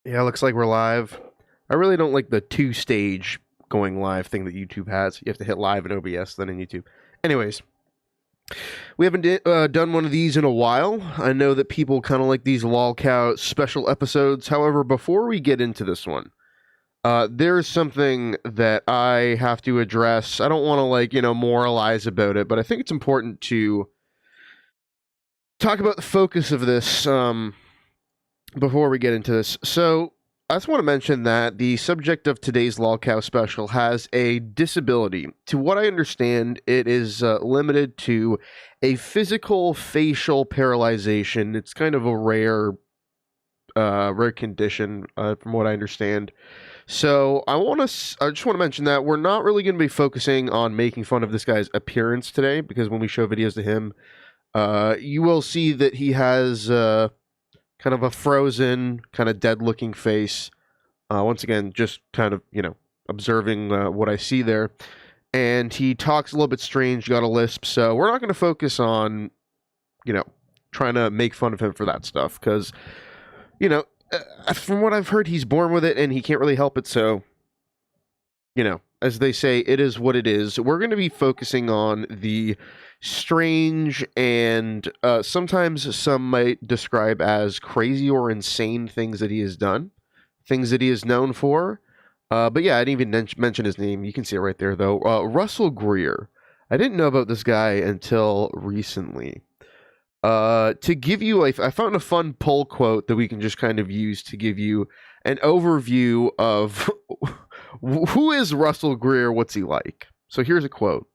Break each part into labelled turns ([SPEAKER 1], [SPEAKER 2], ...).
[SPEAKER 1] Yeah, looks like we're live. I really don't like the two-stage going live thing that YouTube has. You have to hit live in OBS, then in YouTube. Anyways, we haven't done one of these in a while. I know that people kind of like these lolcow special episodes. However, before we get into this one, there's something that I have to address. I don't want to moralize about it, but I think it's important to talk about the focus of this. Before we get into this. So, I just want to mention that the subject of today's Lolcow special has a disability. To what I understand, it is limited to a physical facial paralyzation. It's kind of a rare condition, from what I understand. So, I just want to mention that we're not really going to be focusing on making fun of this guy's appearance today, because when we show videos to him, you will see that he has kind of a frozen, kind of dead looking face. Once again, just kind of, observing what I see there. And he talks a little bit strange, got a lisp. So we're not going to focus on, trying to make fun of him for that stuff. Because, from what I've heard, he's born with it and he can't really help it. So, as they say, it is what it is. We're going to be focusing on the strange and sometimes some might describe as crazy or insane things that he has done, things that he is known for. But yeah, I didn't even mention his name. You can see it right there, though. Russell Greer. I didn't know about this guy until recently. To give you, I found a fun poll quote that we can just kind of use to give you an overview of who is Russell Greer, what's he like. So here's a quote,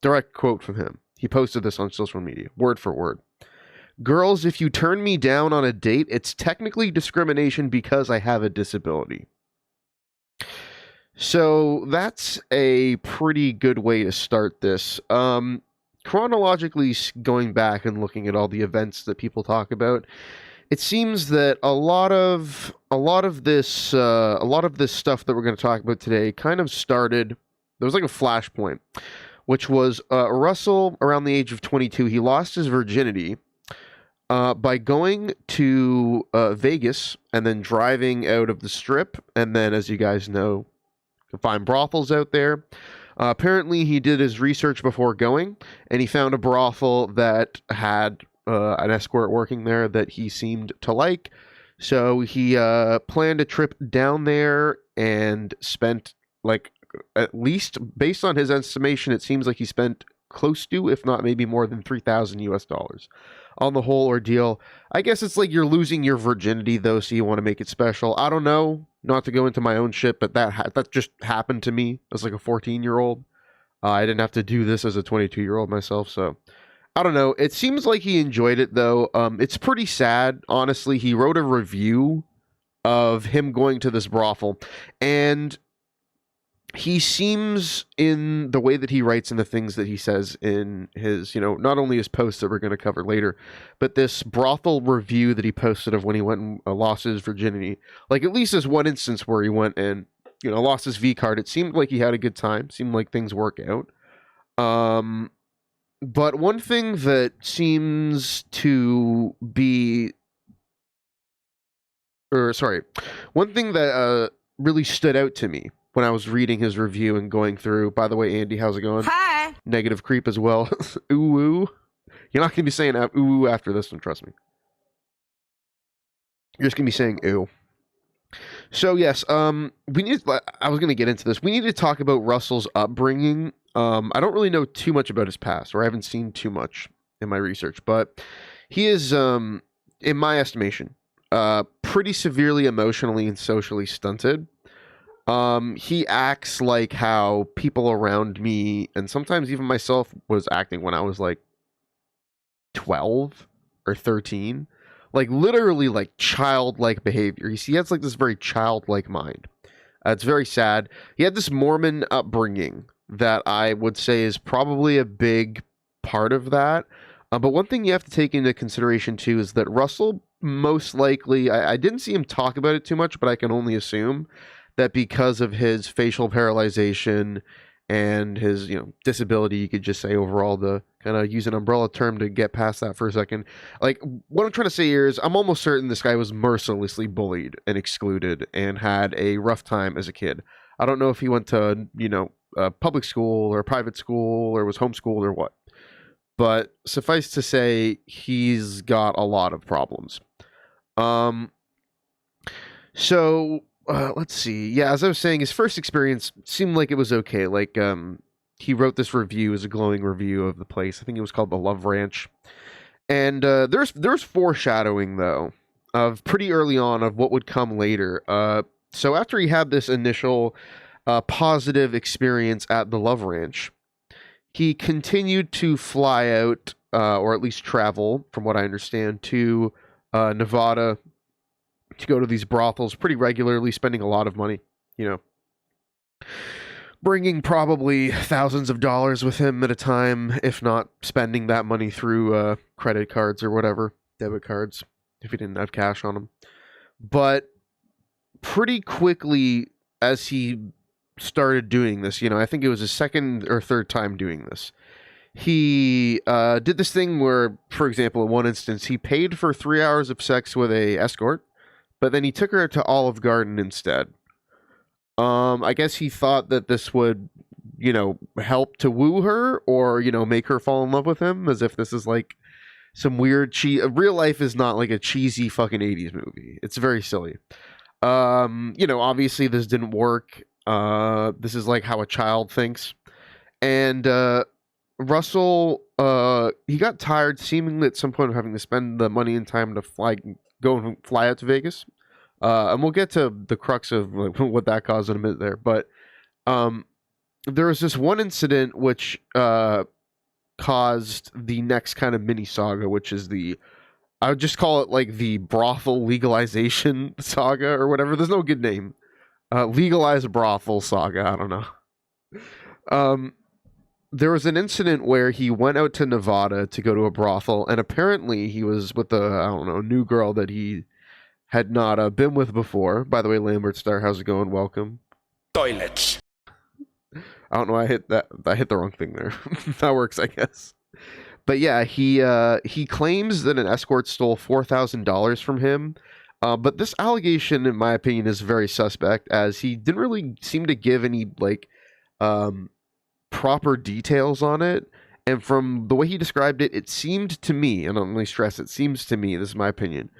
[SPEAKER 1] direct quote from him. He posted this on social media, word for word. Girls, if you turn me down on a date, it's technically discrimination because I have a disability. So that's a pretty good way to start this. Chronologically going back and looking at all the events that people talk about, it seems that a lot of this stuff that we're going to talk about today kind of started. There was like a flashpoint, which was Russell around the age of 22. He lost his virginity by going to Vegas and then driving out of the Strip, and then, as you guys know, you can find brothels out there. Apparently, he did his research before going, and he found a brothel that had an escort working there that he seemed to like. So he planned a trip down there and spent, like, at least based on his estimation, it seems like he spent close to, if not maybe more than $3,000 on the whole ordeal. I guess it's like you're losing your virginity, though, so you want to make it special. I don't know, not to go into my own shit, but that just happened to me as like a 14-year-old. I didn't have to do this as a 22-year-old myself, so I don't know. It seems like he enjoyed it, though. It's pretty sad, honestly. He wrote a review of him going to this brothel, and he seems, in the way that he writes and the things that he says in his, not only his posts that we're going to cover later, but this brothel review that he posted of when he went and lost his virginity. Like, at least there's one instance where he went and, lost his V card. It seemed like he had a good time. Seemed like things work out. But one thing that seems to be, one thing that really stood out to me when I was reading his review and going through. By the way, Andy, how's it going?
[SPEAKER 2] Hi.
[SPEAKER 1] Negative creep as well. Ooh, ooh. You're not gonna be saying ooh after this one, trust me. You're just gonna be saying ooh. So yes, we need. I was gonna get into this. We need to talk about Russell's upbringing. I don't really know too much about his past, or I haven't seen too much in my research, but he is, in my estimation, pretty severely emotionally and socially stunted. He acts like how people around me, and sometimes even myself, was acting when I was like 12 or 13. Like, literally, like, childlike behavior. He has like this very childlike mind. It's very sad. He had this Mormon upbringing that I would say is probably a big part of that. But one thing you have to take into consideration too is that Russell most likely, I didn't see him talk about it too much, but I can only assume that because of his facial paralyzation and his, disability, you could just say overall, to kind of use an umbrella term to get past that for a second. Like, what I'm trying to say here is I'm almost certain this guy was mercilessly bullied and excluded and had a rough time as a kid. I don't know if he went to, public school or private school or was homeschooled or what. But suffice to say, he's got a lot of problems. Um, so let's see. Yeah, as I was saying, his first experience seemed like it was okay. Like, he wrote this review as a glowing review of the place. I think it was called the Love Ranch. And there's foreshadowing though of pretty early on of what would come later. So after he had this initial positive experience at the Love Ranch, he continued to fly out, or at least travel, from what I understand, to Nevada to go to these brothels pretty regularly, spending a lot of money, you know, bringing probably thousands of dollars with him at a time, if not spending that money through credit cards or whatever, debit cards, if he didn't have cash on him. But pretty quickly, as he started doing this, I think it was his second or third time doing this, he did this thing where, for example, in one instance, he paid for 3 hours of sex with a escort, but then he took her to Olive Garden instead. I guess he thought that this would, help to woo her or, make her fall in love with him, as if this is like some weird real life is not like a cheesy fucking 80s movie. It's very silly. Obviously this didn't work. This is like how a child thinks. And Russell, he got tired seemingly at some point of having to spend the money and time to go and fly out to Vegas. And we'll get to the crux of like, what that caused in a minute there. But there was this one incident which caused the next kind of mini saga, which is I would just call it like the brothel legalization saga or whatever. There's no good name. Legalized brothel saga. I don't know. There was an incident where he went out to Nevada to go to a brothel, and apparently he was with a new girl that he had not been with before. By the way, Lambert Star, how's it going? Welcome.
[SPEAKER 2] Toilets.
[SPEAKER 1] I don't know. I hit the wrong thing there. That works, I guess. But yeah, he claims that an escort stole $4,000 from him. But this allegation, in my opinion, is very suspect, as he didn't really seem to give any proper details on it. And from the way he described it, it seemed to me, and I'm going to stress, it seems to me, this is my opinion,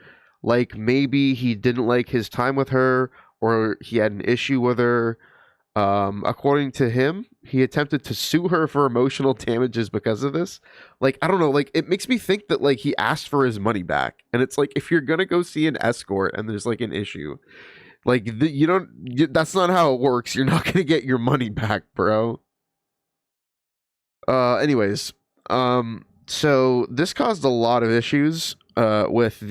[SPEAKER 1] like maybe he didn't like his time with her, or he had an issue with her. According to him, he attempted to sue her for emotional damages because of this. Like, I don't know, like, it makes me think that, like, he asked for his money back. And it's like, if you're gonna go see an escort and there's, like, an issue, like, that's not how it works. You're not gonna get your money back, bro. Anyways, so this caused a lot of issues, with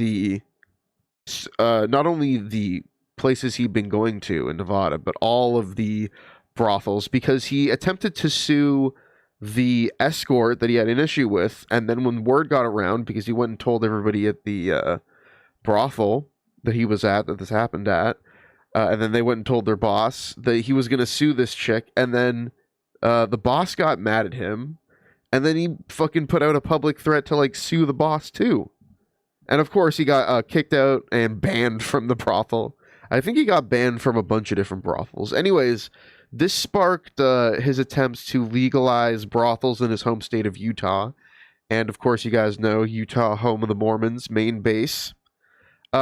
[SPEAKER 1] not only the places he'd been going to in Nevada, but all of the brothels, because he attempted to sue the escort that he had an issue with, and then when word got around, because he went and told everybody at the brothel that he was at, that this happened at, and then they went and told their boss that he was going to sue this chick, and then the boss got mad at him, and then he fucking put out a public threat to, like, sue the boss too. And of course he got kicked out and banned from the brothel. I think he got banned from a bunch of different brothels. Anyways, this sparked his attempts to legalize brothels in his home state of Utah. And of course, you guys know Utah, home of the Mormons, main base.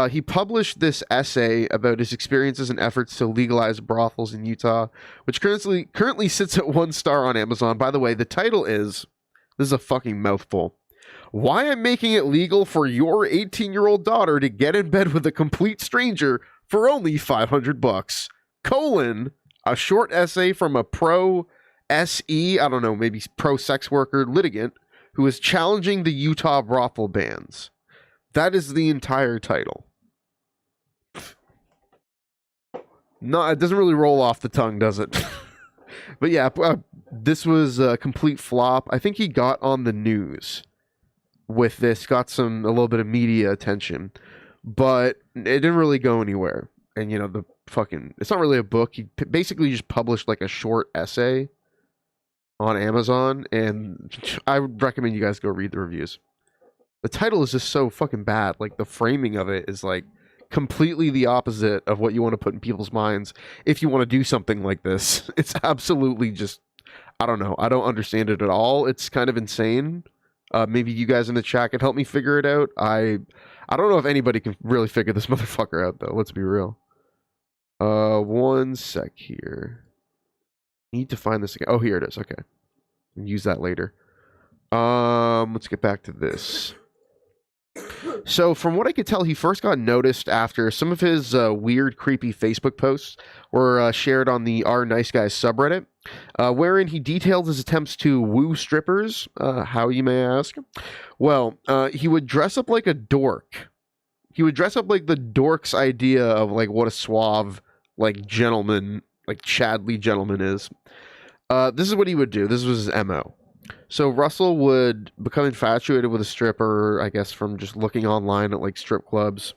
[SPEAKER 1] He published this essay about his experiences and efforts to legalize brothels in Utah, which currently sits at 1 star on Amazon. By the way, the title is, this is a fucking mouthful, "Why I'm Making It Legal for Your 18-Year-Old Daughter to Get in Bed with a Complete Stranger for Only $500, colon, a short essay from a pro SE, I don't know, maybe pro sex worker litigant who is challenging the Utah brothel bans." That is the entire title. No, it doesn't really roll off the tongue, does it? But yeah, this was a complete flop. I think he got on the news with this, got a little bit of media attention, but it didn't really go anywhere. And it's not really a book. He basically just published like a short essay on Amazon, and I would recommend you guys go read the reviews. The title is just so fucking bad. Like, the framing of it is like completely the opposite of what you want to put in people's minds if you want to do something like this. It's absolutely just, I don't know. I don't understand it at all. It's kind of insane. Maybe you guys in the chat can help me figure it out. I don't know if anybody can really figure this motherfucker out, though. Let's be real. One sec here. Need to find this again. Oh, here it is. Okay. Use that later. Let's get back to this. So, from what I could tell, he first got noticed after some of his weird, creepy Facebook posts were shared on the R Nice Guys subreddit, wherein he detailed his attempts to woo strippers. How, you may ask? Well, he would dress up like a dork. He would dress up like the dork's idea of like what a suave, like gentleman, like Chadley gentleman is. This is what he would do. This was his MO. So Russell would become infatuated with a stripper, I guess, from just looking online at like strip clubs.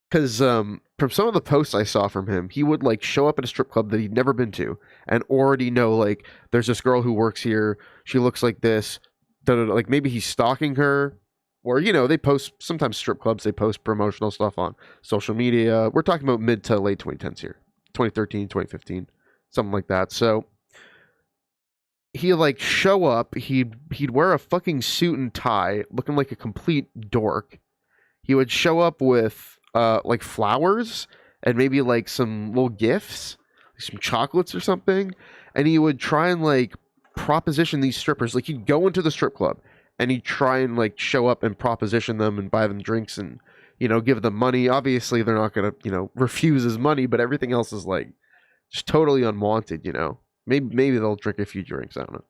[SPEAKER 1] Because from some of the posts I saw from him, he would like show up at a strip club that he'd never been to and already know like there's this girl who works here. She looks like this. Like maybe he's stalking her, or you know they post sometimes strip clubs they post promotional stuff on social media. We're talking about mid to late 2010s here, 2013, 2015, something like that. So he like show up, he'd wear a fucking suit and tie, looking like a complete dork. He would show up with like flowers and maybe like some little gifts, like some chocolates or something, and he would try and like proposition these strippers. Like he'd go into the strip club and he'd try and like show up and proposition them and buy them drinks and you know give them money. Obviously they're not gonna you know refuse his money, but everything else is like just totally unwanted, you know. Maybe they'll drink a few drinks. I don't know.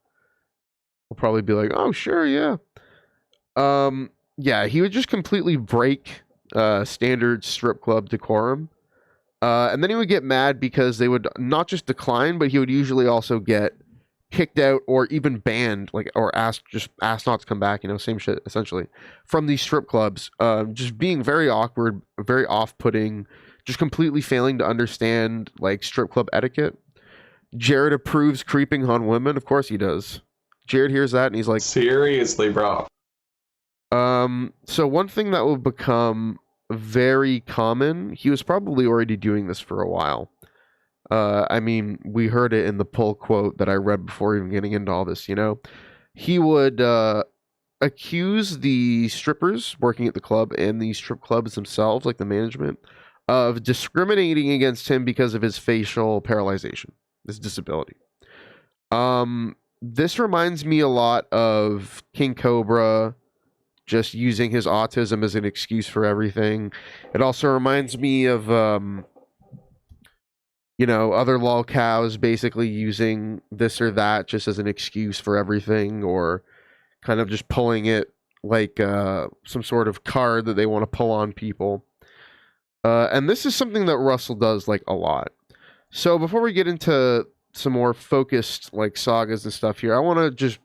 [SPEAKER 1] We'll probably be like, oh sure, yeah. Yeah, he would just completely break standard strip club decorum. And then he would get mad because they would not just decline, but he would usually also get kicked out or even banned, like or asked not to come back. You know, same shit essentially from these strip clubs. Just being very awkward, very off-putting, just completely failing to understand like strip club etiquette. Jared approves creeping on women. Of course he does. Jared hears that and he's like,
[SPEAKER 2] seriously, bro.
[SPEAKER 1] So one thing that will become very common, he was probably already doing this for a while. I mean, we heard it in the pull quote that I read before even getting into all this, you know. He would accuse the strippers working at the club and the strip clubs themselves, like the management, of discriminating against him because of his facial paralyzation, his disability. This reminds me a lot of King Cobra just using his autism as an excuse for everything. It also reminds me of you know, other lol cows basically using this or that just as an excuse for everything, or kind of just pulling it like some sort of card that they want to pull on people. And this is something that Russell does like a lot. So before we get into some more focused like sagas and stuff here, I want to just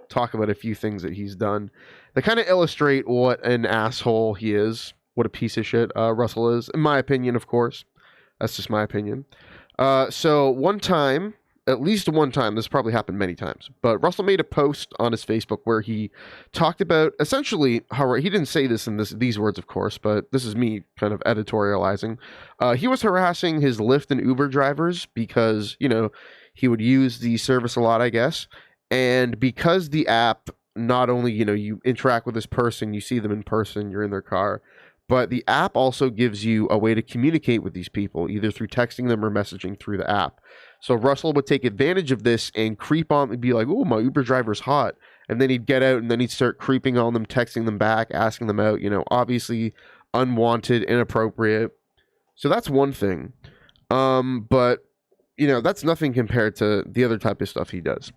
[SPEAKER 1] talk about a few things that he's done that kind of illustrate what an asshole he is, what a piece of shit Russell is, in my opinion, of course. That's just my opinion. So one time, at least one time, this probably happened many times, but Russell made a post on his Facebook where he talked about essentially how he didn't say this in these words, of course, but this is me kind of editorializing. He was harassing his Lyft and Uber drivers because, you know, he would use the service a lot, I guess. And because the app, not only, you know, you interact with this person, you see them in person, you're in their car, but the app also gives you a way to communicate with these people, either through texting them or messaging through the app. So Russell would take advantage of this and creep on and be like, oh, my Uber driver's hot. And then he'd get out and then he'd start creeping on them, texting them back, asking them out, you know, obviously unwanted, inappropriate. So that's one thing. But, you know, that's nothing compared to the other type of stuff he does.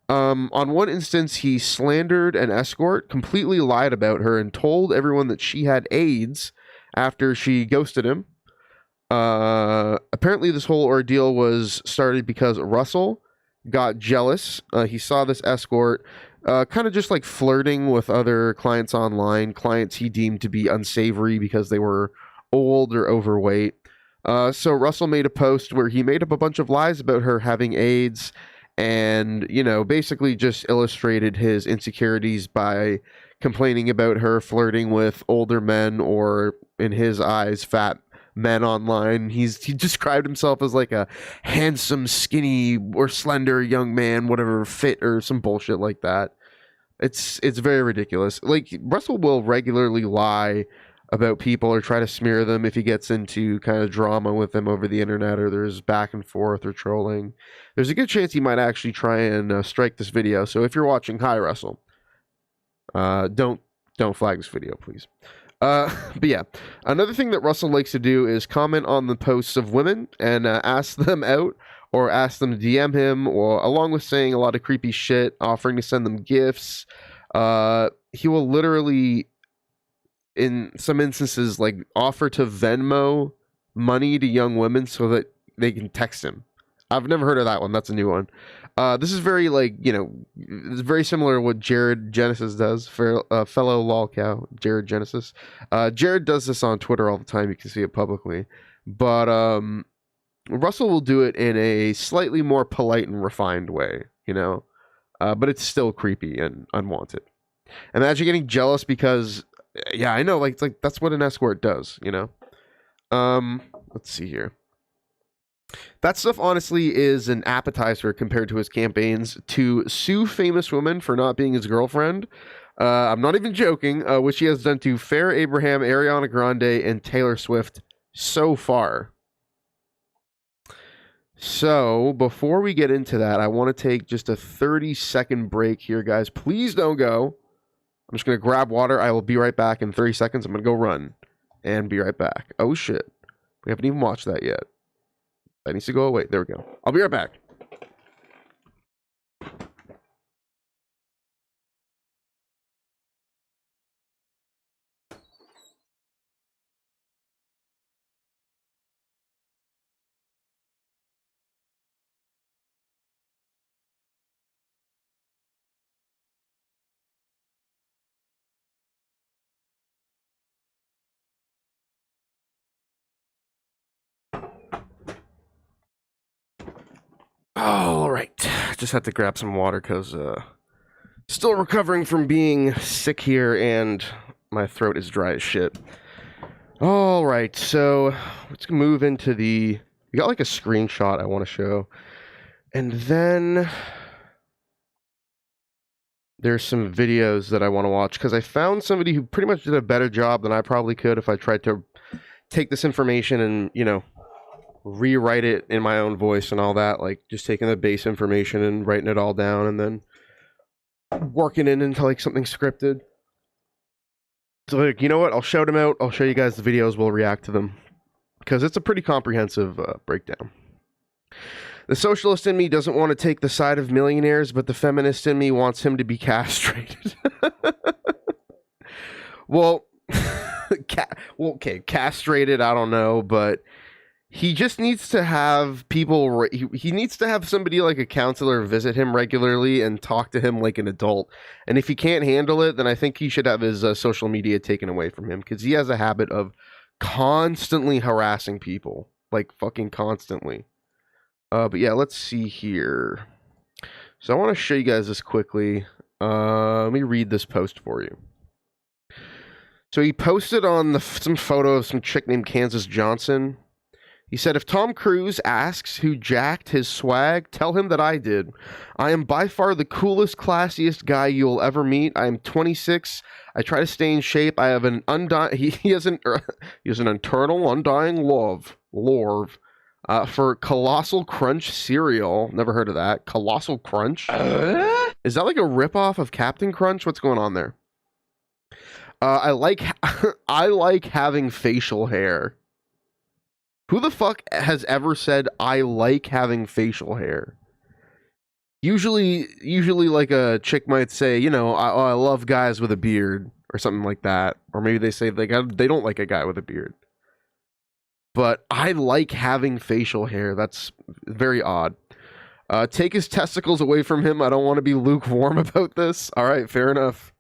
[SPEAKER 1] On one instance, he slandered an escort, completely lied about her, and told everyone that she had AIDS after she ghosted him. Apparently, this whole ordeal was started because Russell got jealous. He saw this escort kind of just like flirting with other clients online, clients he deemed to be unsavory because they were old or overweight. So Russell made a post where he made up a bunch of lies about her having AIDS and, you know, basically just illustrated his insecurities by complaining about her flirting with older men, or in his eyes, fat men online. He described himself as like a handsome, skinny, or slender young man, whatever, fit or some bullshit like that. It's very ridiculous. Like, Russell will regularly lie about people or try to smear them if he gets into kind of drama with them over the internet, or there's back and forth or trolling. There's a good chance he might actually try and strike this video. So if you're watching, hi Russell. Don't flag this video, please. But yeah, another thing that Russell likes to do is comment on the posts of women and ask them out, or ask them to DM him, or along with saying a lot of creepy shit, offering to send them gifts. He will literally, in some instances, like, offer to Venmo money to young women so that they can text him. I've never heard of that one. That's a new one. This is very, like, you know, it's very similar to what Jared Genesis does, for fellow lolcow, Jared Genesis. Jared does this on Twitter all the time. You can see it publicly. But Russell will do it in a slightly more polite and refined way, you know? But it's still creepy and unwanted. Imagine getting jealous because, yeah, I know, like, it's like that's what an escort does, you know? Let's see here. That stuff, honestly, is an appetizer compared to his campaigns to sue famous women for not being his girlfriend. I'm not even joking, which he has done to Farrah Abraham, Ariana Grande, and Taylor Swift so far. So, before we get into that, I want to take just a 30-second break here, guys. Please don't go. I'm just going to grab water. I will be right back in 30 seconds. I'm going to go run and be right back. Oh, shit. We haven't even watched that yet. That needs to go away. There we go. I'll be right back. All right. Just had to grab some water because still recovering from being sick here, and my throat is dry as shit. All right, so let's move into we got like a screenshot I want to show, and then there's some videos that I want to watch, because I found somebody who pretty much did a better job than I probably could if I tried to take this information and, you know, rewrite it in my own voice and all that, like just taking the base information and writing it all down and then working it into like something scripted. So, like, you know what? I'll shout them out. I'll show you guys the videos. We'll react to them, because it's a pretty comprehensive breakdown. The socialist in me doesn't want to take the side of millionaires, but the feminist in me wants him to be castrated. Well, okay, castrated, I don't know, but he just needs to have people, he needs to have somebody like a counselor visit him regularly and talk to him like an adult. And if he can't handle it, then I think he should have his social media taken away from him, because he has a habit of constantly harassing people, like fucking constantly. But yeah, let's see here. So I want to show you guys this quickly. Let me read this post for you. So he posted on some photo of some chick named Kansas Johnson. He said, if Tom Cruise asks who jacked his swag, tell him that I did. I am by far the coolest, classiest guy you'll ever meet. I am 26. I try to stay in shape. I have an he has an eternal, undying love for Colossal Crunch cereal. Never heard of that. Colossal Crunch? Is that like a ripoff of Captain Crunch? What's going on there? I like having facial hair. Who the fuck has ever said, I like having facial hair? Usually like a chick might say, you know, I love guys with a beard, or something like that. Or maybe they say they don't like a guy with a beard. But I like having facial hair. That's very odd. Take his testicles away from him. I don't want to be lukewarm about this. All right, fair enough.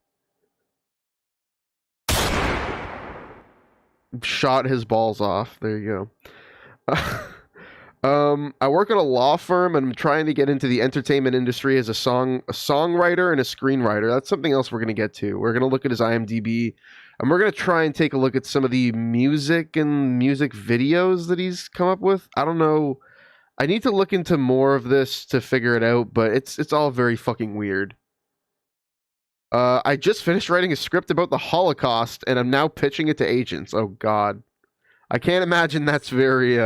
[SPEAKER 1] Shot his balls off. There you go. I work at a law firm and I'm trying to get into the entertainment industry as a songwriter and a screenwriter. That's something else we're going to get to. We're going to look at his IMDb and we're going to try and take a look at some of the music and music videos that he's come up with. I don't know. I need to look into more of this to figure it out, but it's all very fucking weird. I just finished writing a script about the Holocaust and I'm now pitching it to agents. Oh god. I can't imagine that's very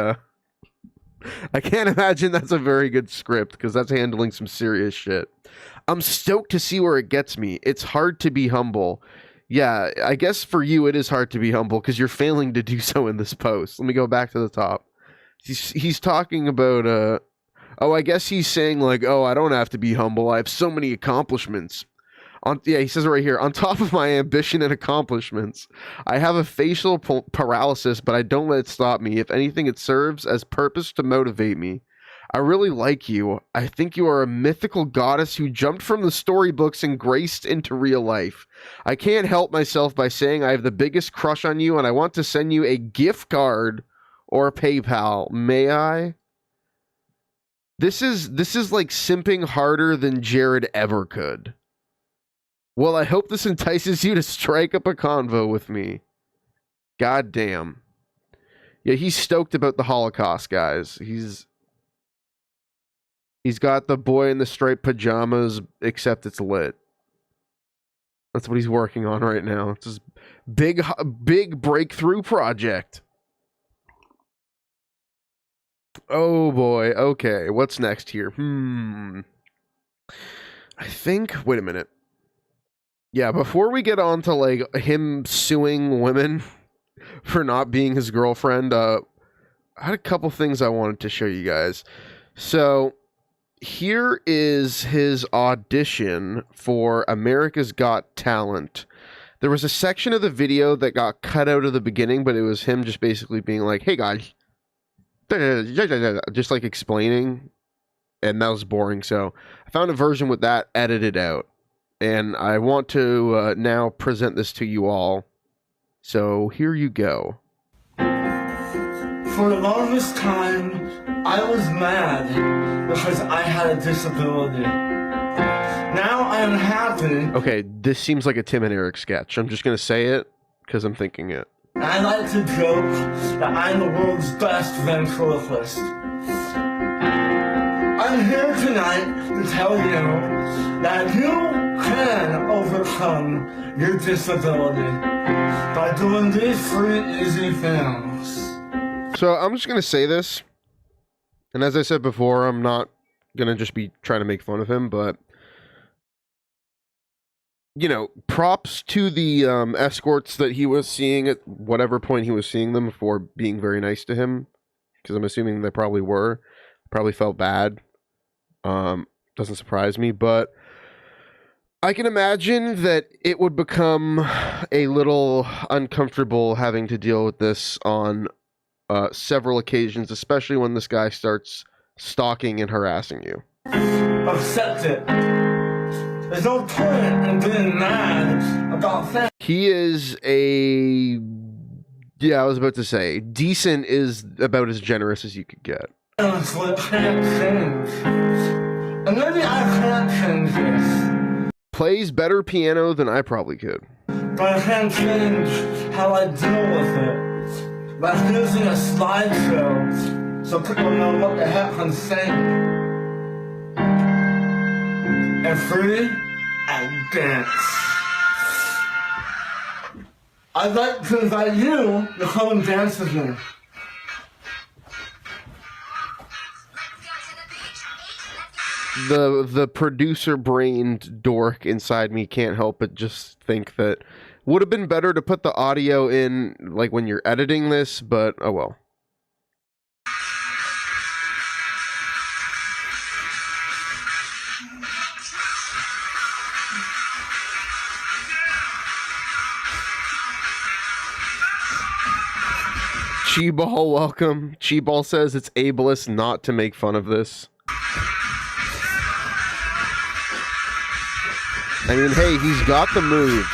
[SPEAKER 1] I can't imagine that's a very good script because that's handling some serious shit. I'm stoked to see where it gets me. It's hard to be humble. Yeah, I guess for you it is hard to be humble because you're failing to do so in this post. Let me go back to the top. He's talking about oh, I guess he's saying like, oh, I don't have to be humble. I have so many accomplishments. Yeah, he says it right here. On top of my ambition and accomplishments, I have a facial paralysis, but I don't let it stop me. If anything, it serves as purpose to motivate me. I really like you. I think you are a mythical goddess who jumped from the storybooks and graced into real life. I can't help myself by saying I have the biggest crush on you, and I want to send you a gift card or PayPal. May I? This is like simping harder than Jared ever could. Well, I hope this entices you to strike up a convo with me. God damn. Yeah, he's stoked about the Holocaust, guys. He's got the boy in the striped pajamas, except it's lit. That's what he's working on right now. It's his big breakthrough project. Oh boy. Okay, what's next here? I think. Wait a minute. Yeah, before we get on to like him suing women for not being his girlfriend, I had a couple things I wanted to show you guys. So here is his audition for America's Got Talent. There was a section of the video that got cut out of the beginning, but it was him just basically being like, hey guys, just like explaining, and that was boring. So I found a version with that edited out. And I want to now present this to you all. So here you go.
[SPEAKER 2] For the longest time, I was mad because I had a disability. Now I am happy.
[SPEAKER 1] Okay, this seems like a Tim and Eric sketch. I'm just going to say it because I'm thinking it.
[SPEAKER 2] I like to joke that I'm the world's best ventriloquist. I'm here tonight to tell you that you can overcome your disability by doing these 3 easy things.
[SPEAKER 1] So I'm just going to say this, and as I said before, I'm not going to just be trying to make fun of him, but, you know, props to the escorts that he was seeing at whatever point he was seeing them for being very nice to him, because I'm assuming they probably were, probably felt bad. Doesn't surprise me, but I can imagine that it would become a little uncomfortable having to deal with this on several occasions, especially when this guy starts stalking and harassing you.
[SPEAKER 2] Accept it. There's no point in being mad about things.
[SPEAKER 1] He is a... Yeah, I was about to say, decent is about as generous as you could get.
[SPEAKER 2] What can't change. And maybe I can't change this.
[SPEAKER 1] Plays better piano than I probably could.
[SPEAKER 2] But I can't change how I deal with it. By using a slideshow so people know what the heck I'm saying. And free and dance. I'd like to invite you to come and dance with me.
[SPEAKER 1] The producer-brained dork inside me can't help but just think that would have been better to put the audio in, like, when you're editing this, but oh well. Cheeball, welcome. Cheeball says it's ableist not to make fun of this. I mean, hey, he's got the moves.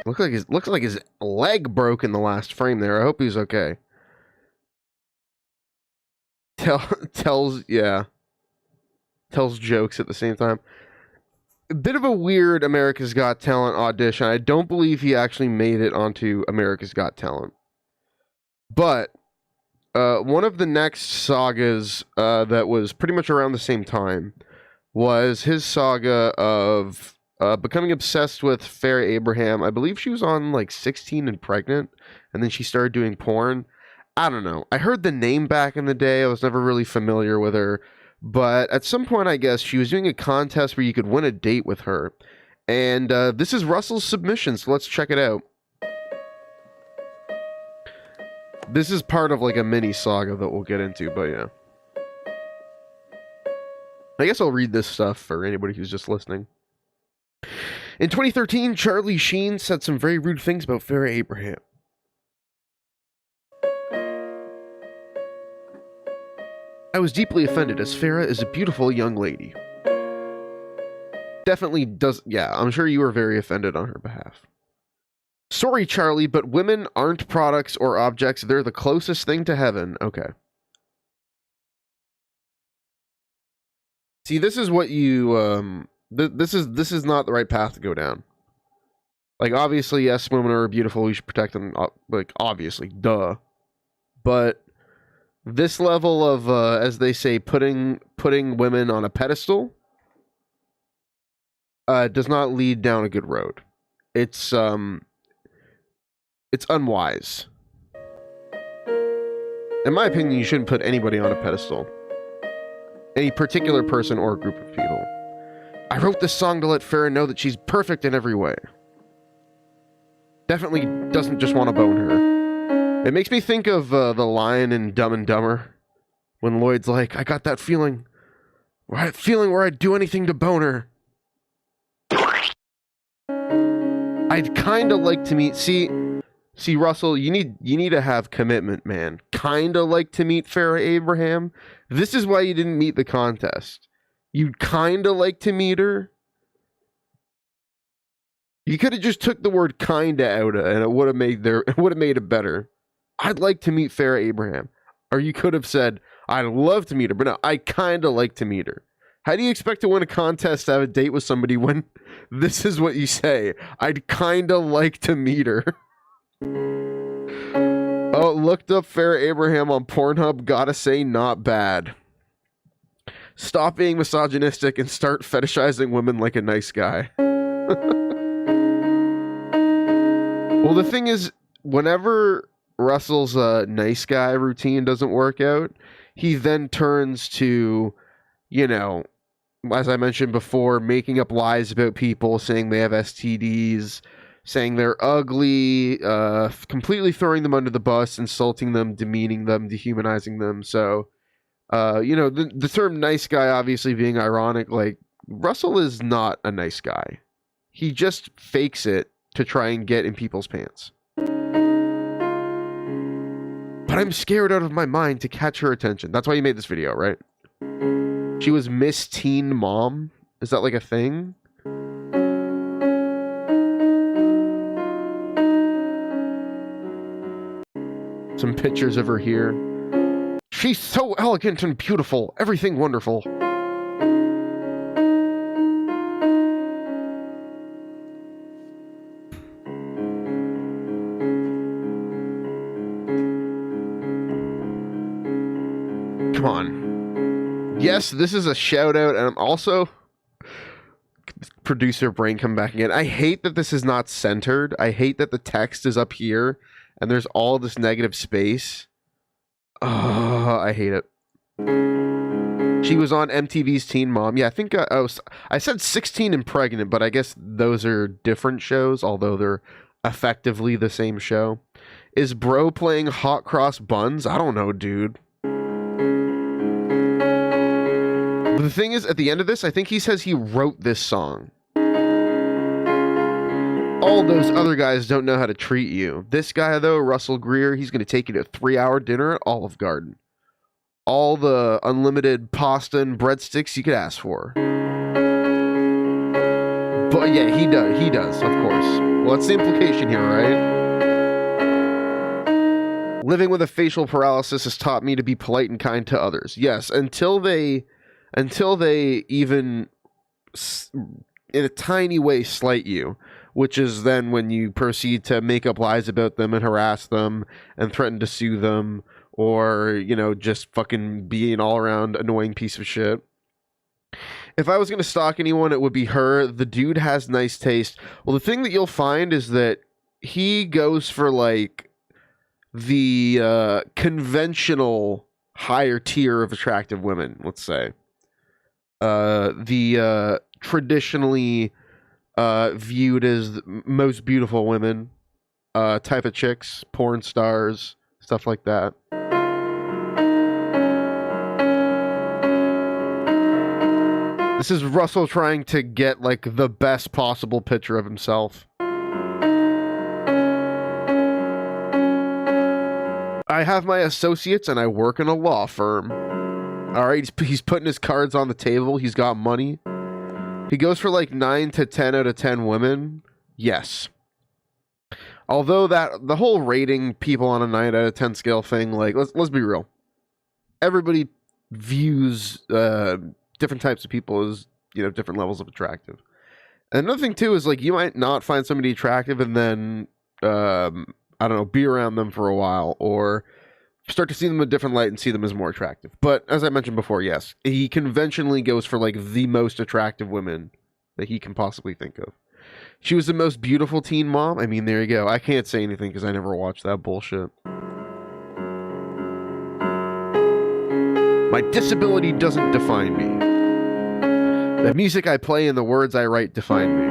[SPEAKER 1] Looks like his leg broke in the last frame there. I hope he's okay. Tells jokes at the same time. A bit of a weird America's Got Talent audition. I don't believe he actually made it onto America's Got Talent. But one of the next sagas that was pretty much around the same time was his saga of becoming obsessed with Farrah Abraham. I believe she was on like 16 and pregnant, and then she started doing porn. I don't know. I heard the name back in the day. I was never really familiar with her. But at some point, I guess, she was doing a contest where you could win a date with her. And this is Russell's submission, so let's check it out. This is part of like a mini saga that we'll get into, but yeah. I guess I'll read this stuff for anybody who's just listening. In 2013, Charlie Sheen said some very rude things about Farrah Abraham. I was deeply offended as Farrah is a beautiful young lady. Definitely does, yeah, I'm sure you were very offended on her behalf. Sorry, Charlie, but women aren't products or objects. They're the closest thing to heaven. Okay. See, this is what you, this is not the right path to go down. Like, obviously, yes, women are beautiful. We should protect them. Like, obviously, duh. But this level of, as they say, putting women on a pedestal, does not lead down a good road. It's unwise. In my opinion, you shouldn't put anybody on a pedestal. Any particular person or group of people. I wrote this song to let Farrah know that she's perfect in every way. Definitely doesn't just want to bone her. It makes me think of the lion in Dumb and Dumber. When Lloyd's like, I got that feeling where I'd do anything to bone her. I'd kind of like to meet... See, Russell, you need to have commitment, man. Kind of like to meet Farrah Abraham. This is why you didn't meet the contest. You'd kind of like to meet her. You could have just took the word kinda out and it would have made it better. I'd like to meet Farrah Abraham. Or you could have said, I'd love to meet her, but no, I kind of like to meet her. How do you expect to win a contest to have a date with somebody when this is what you say? I'd kind of like to meet her. Oh, looked up Farrah Abraham on Pornhub. Gotta say, not bad. Stop being misogynistic and start fetishizing women like a nice guy. Well, the thing is, whenever Russell's nice guy routine doesn't work out, he then turns to, you know, as I mentioned before, making up lies about people, saying they have STDs, saying they're ugly, completely throwing them under the bus, insulting them, demeaning them, dehumanizing them. So, you know, the term nice guy obviously being ironic, like, Russell is not a nice guy. He just fakes it to try and get in people's pants. But I'm scared out of my mind to catch her attention. That's why you made this video, right? She was Miss Teen Mom? Is that like a thing? Some pictures of her here. She's so elegant and beautiful. Everything wonderful. Come on. Yes, this is a shout out, and I'm also... Producer brain come back again. I hate that this is not centered. I hate that the text is up here, and there's all this negative space. Oh, I hate it. She was on MTV's Teen Mom. Yeah, I think I said 16 and Pregnant, but I guess those are different shows, although they're effectively the same show. Is Bro playing Hot Cross Buns? I don't know, dude. The thing is, at the end of this, I think he says he wrote this song. All those other guys don't know how to treat you. This guy, though, Russell Greer, he's going to take you to a 3-hour dinner at Olive Garden. All the unlimited pasta and breadsticks you could ask for. But yeah, he does. He does, of course. Well, that's the implication here, right? Living with a facial paralysis has taught me to be polite and kind to others. Yes, until they even in a tiny way slight you, which is then when you proceed to make up lies about them and harass them and threaten to sue them, or, you know, just fucking be an all-around annoying piece of shit. If I was going to stalk anyone, it would be her. The dude has nice taste. Well, the thing that you'll find is that he goes for, like, the conventional higher tier of attractive women, let's say. The traditionally viewed as most beautiful women type of chicks, porn stars, stuff like that. This is Russell trying to get, like, the best possible picture of himself. I have my associates and I work in a law firm. Alright, he's putting his cards on the table. He's got money. He goes for like 9 to 10 out of 10 women. Yes. Although that the whole rating people on a 9 out of 10 scale thing, like, let's be real. Everybody views different types of people as, you know, different levels of attractive. And another thing too is, like, you might not find somebody attractive and then I don't know, be around them for a while, or start to see them in a different light and see them as more attractive. But as I mentioned before, yes, he conventionally goes for, like, the most attractive women that he can possibly think of. She was the most beautiful teen mom. I mean, there you go. I can't say anything because I never watched that bullshit. My disability doesn't define me. The music I play and the words I write define me.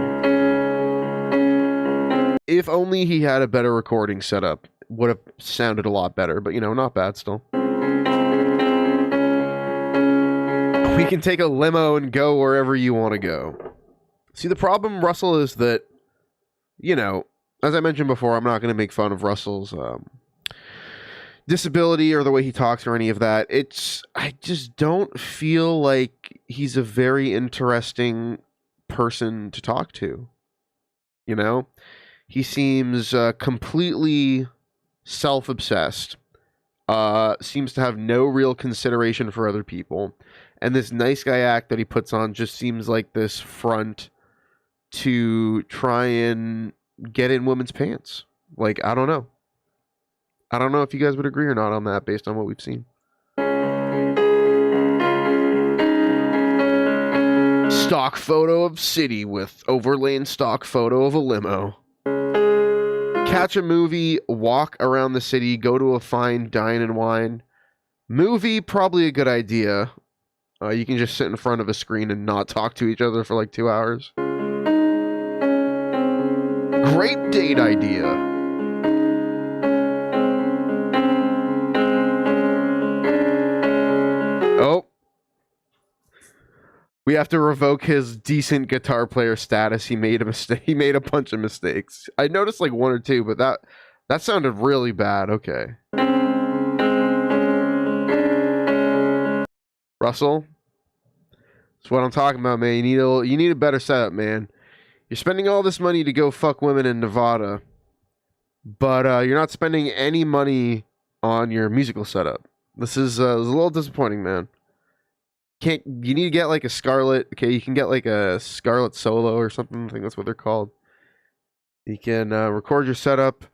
[SPEAKER 1] If only he had a better recording setup, would have sounded a lot better, but, you know, not bad still. We can take a limo and go wherever you want to go. See, the problem, Russell, is that, you know, as I mentioned before, I'm not going to make fun of Russell's disability or the way he talks or any of that. I just don't feel like he's a very interesting person to talk to. You know? He seems completely self-obsessed, seems to have no real consideration for other people, and this nice guy act that he puts on just seems like this front to try and get in women's pants. Like, I don't know. I don't know if you guys would agree or not on that based on what we've seen. Stock photo of city with overlain stock photo of a limo. Catch a movie, walk around the city, go to a fine dine and wine. Movie, probably a good idea. You can just sit in front of a screen and not talk to each other for like 2 hours. Great date idea. Oh. We have to revoke his decent guitar player status. He made a mistake. He made a bunch of mistakes. I noticed like 1 or 2, but that sounded really bad. Okay. Russell, that's what I'm talking about, man. You need a better setup, man. You're spending all this money to go fuck women in Nevada, but you're not spending any money on your musical setup. This is a little disappointing, man. You need to get like a Scarlett. Okay, you can get like a Scarlett Solo or something. I think that's what they're called. You can record your setup,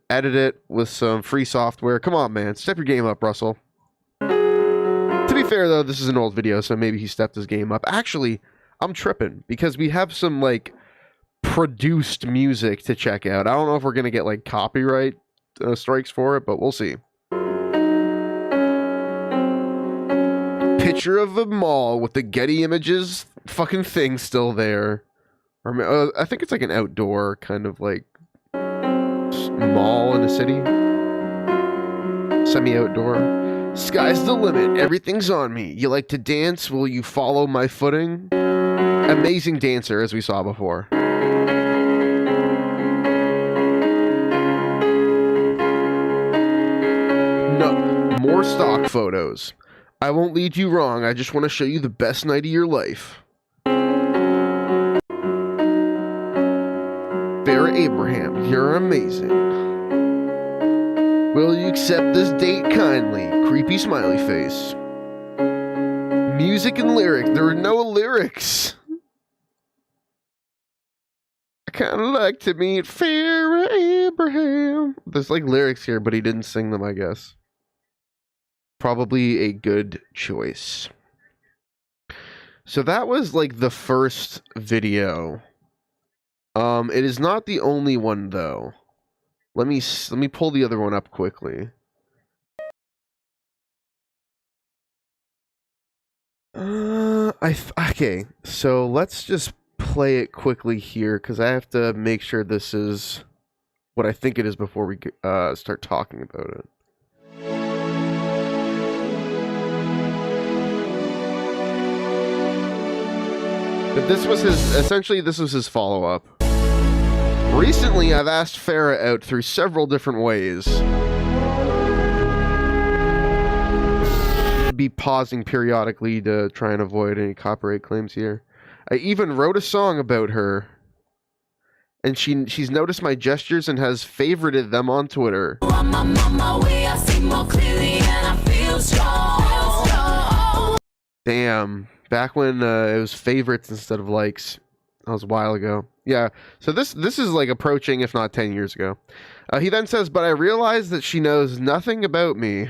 [SPEAKER 1] edit it with some free software. Come on, man. Step your game up, Russell. To be fair, though, this is an old video, so maybe he stepped his game up. Actually, I'm tripping because we have some like produced music to check out. I don't know if we're going to get like copyright strikes for it, but we'll see. Picture of a mall with the Getty Images fucking thing still there. Or I think it's like an outdoor kind of like mall in a city. Semi-outdoor. Sky's the limit. Everything's on me. You like to dance? Will you follow my footing? Amazing dancer, as we saw before. No, more stock photos. I won't lead you wrong. I just want to show you the best night of your life. Farrah Abraham, you're amazing. Will you accept this date kindly? Creepy smiley face. Music and lyrics. There are no lyrics. I kind of like to meet Farrah Abraham. There's like lyrics here, but he didn't sing them, I guess. Probably a good choice. So that was like the first video. It is not the only one though. Let me pull the other one up quickly. Okay. So let's just play it quickly here because I have to make sure this is what I think it is before we start talking about it. But this was his follow-up. Recently, I've asked Farrah out through several different ways. Be pausing periodically to try and avoid any copyright claims here. I even wrote a song about her. And she's noticed my gestures and has favorited them on Twitter. Damn. Back when it was favorites instead of likes. That was a while ago. Yeah. So this is like approaching, if not 10 years ago. He then says, but I realize that she knows nothing about me.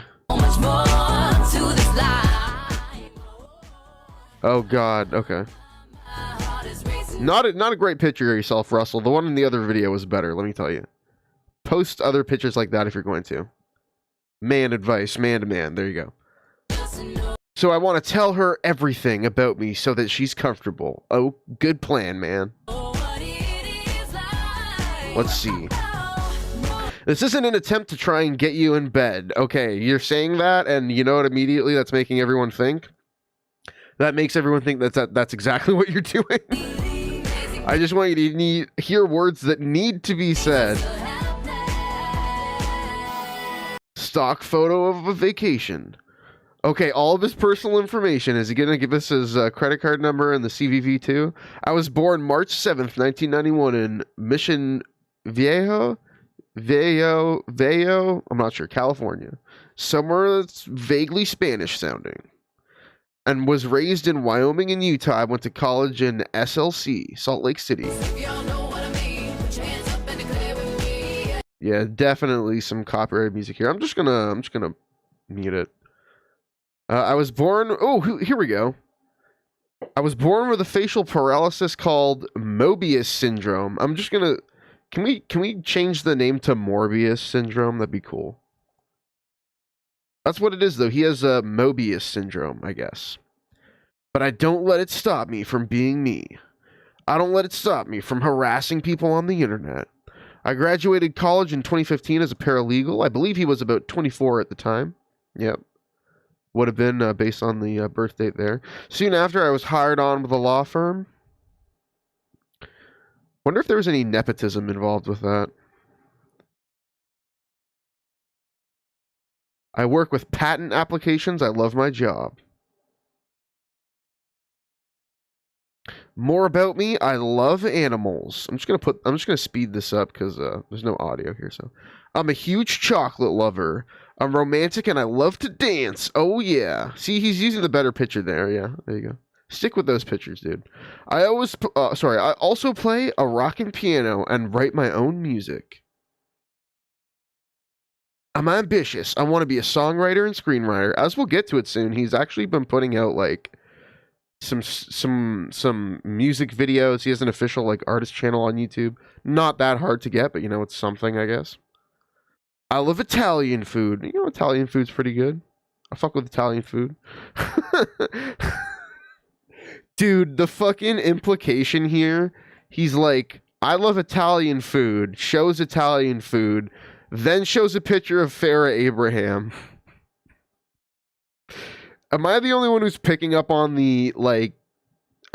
[SPEAKER 1] Oh God. Okay. Not a great picture of yourself, Russell. The one in the other video was better, let me tell you. Post other pictures like that if you're going to. Man advice, man to man. There you go. So I want to tell her everything about me so that she's comfortable. Oh, good plan, man. Let's see. This isn't an attempt to try and get you in bed. Okay, you're saying that, and you know what immediately that's making everyone think? That makes everyone think that's exactly what you're doing. I just want you to hear words that need to be said. Stock photo of a vacation. Okay, all of his personal information. Is he going to give us his credit card number and the CVV too? I was born March 7th, 1991 in Mission Viejo, I'm not sure, California. Somewhere that's vaguely Spanish sounding. And was raised in Wyoming and Utah. I went to college in SLC, Salt Lake City. Yeah, definitely some copyrighted music here. I'm just gonna mute it. I was born. Oh, here we go. I was born with a facial paralysis called Mobius syndrome. I'm just gonna. Can we change the name to Morbius syndrome? That'd be cool. That's what it is, though. He has a Mobius syndrome, I guess. But I don't let it stop me from being me. I don't let it stop me from harassing people on the internet. I graduated college in 2015 as a paralegal. I believe he was about 24 at the time. Yep. Would have been based on the birth date there. Soon after, I was hired on with a law firm. Wonder if there was any nepotism involved with that. I work with patent applications. I love my job. More about me. I love animals. I'm just gonna speed this up because there's no audio here. So I'm a huge chocolate lover. I'm romantic and I love to dance. Oh yeah. See, he's using the better picture there. Yeah, there you go. Stick with those pictures, dude. I also play a rockin' piano and write my own music. I'm ambitious. I want to be a songwriter and screenwriter. As we'll get to it soon, he's actually been putting out like some music videos. He has an official like artist channel on YouTube. Not that hard to get, but you know, it's something, I guess. I love Italian food. You know, Italian food's pretty good. I fuck with Italian food. Dude, the fucking implication here, he's like, I love Italian food, shows Italian food, then shows a picture of Farrah Abraham. Am I the only one who's picking up on the, like,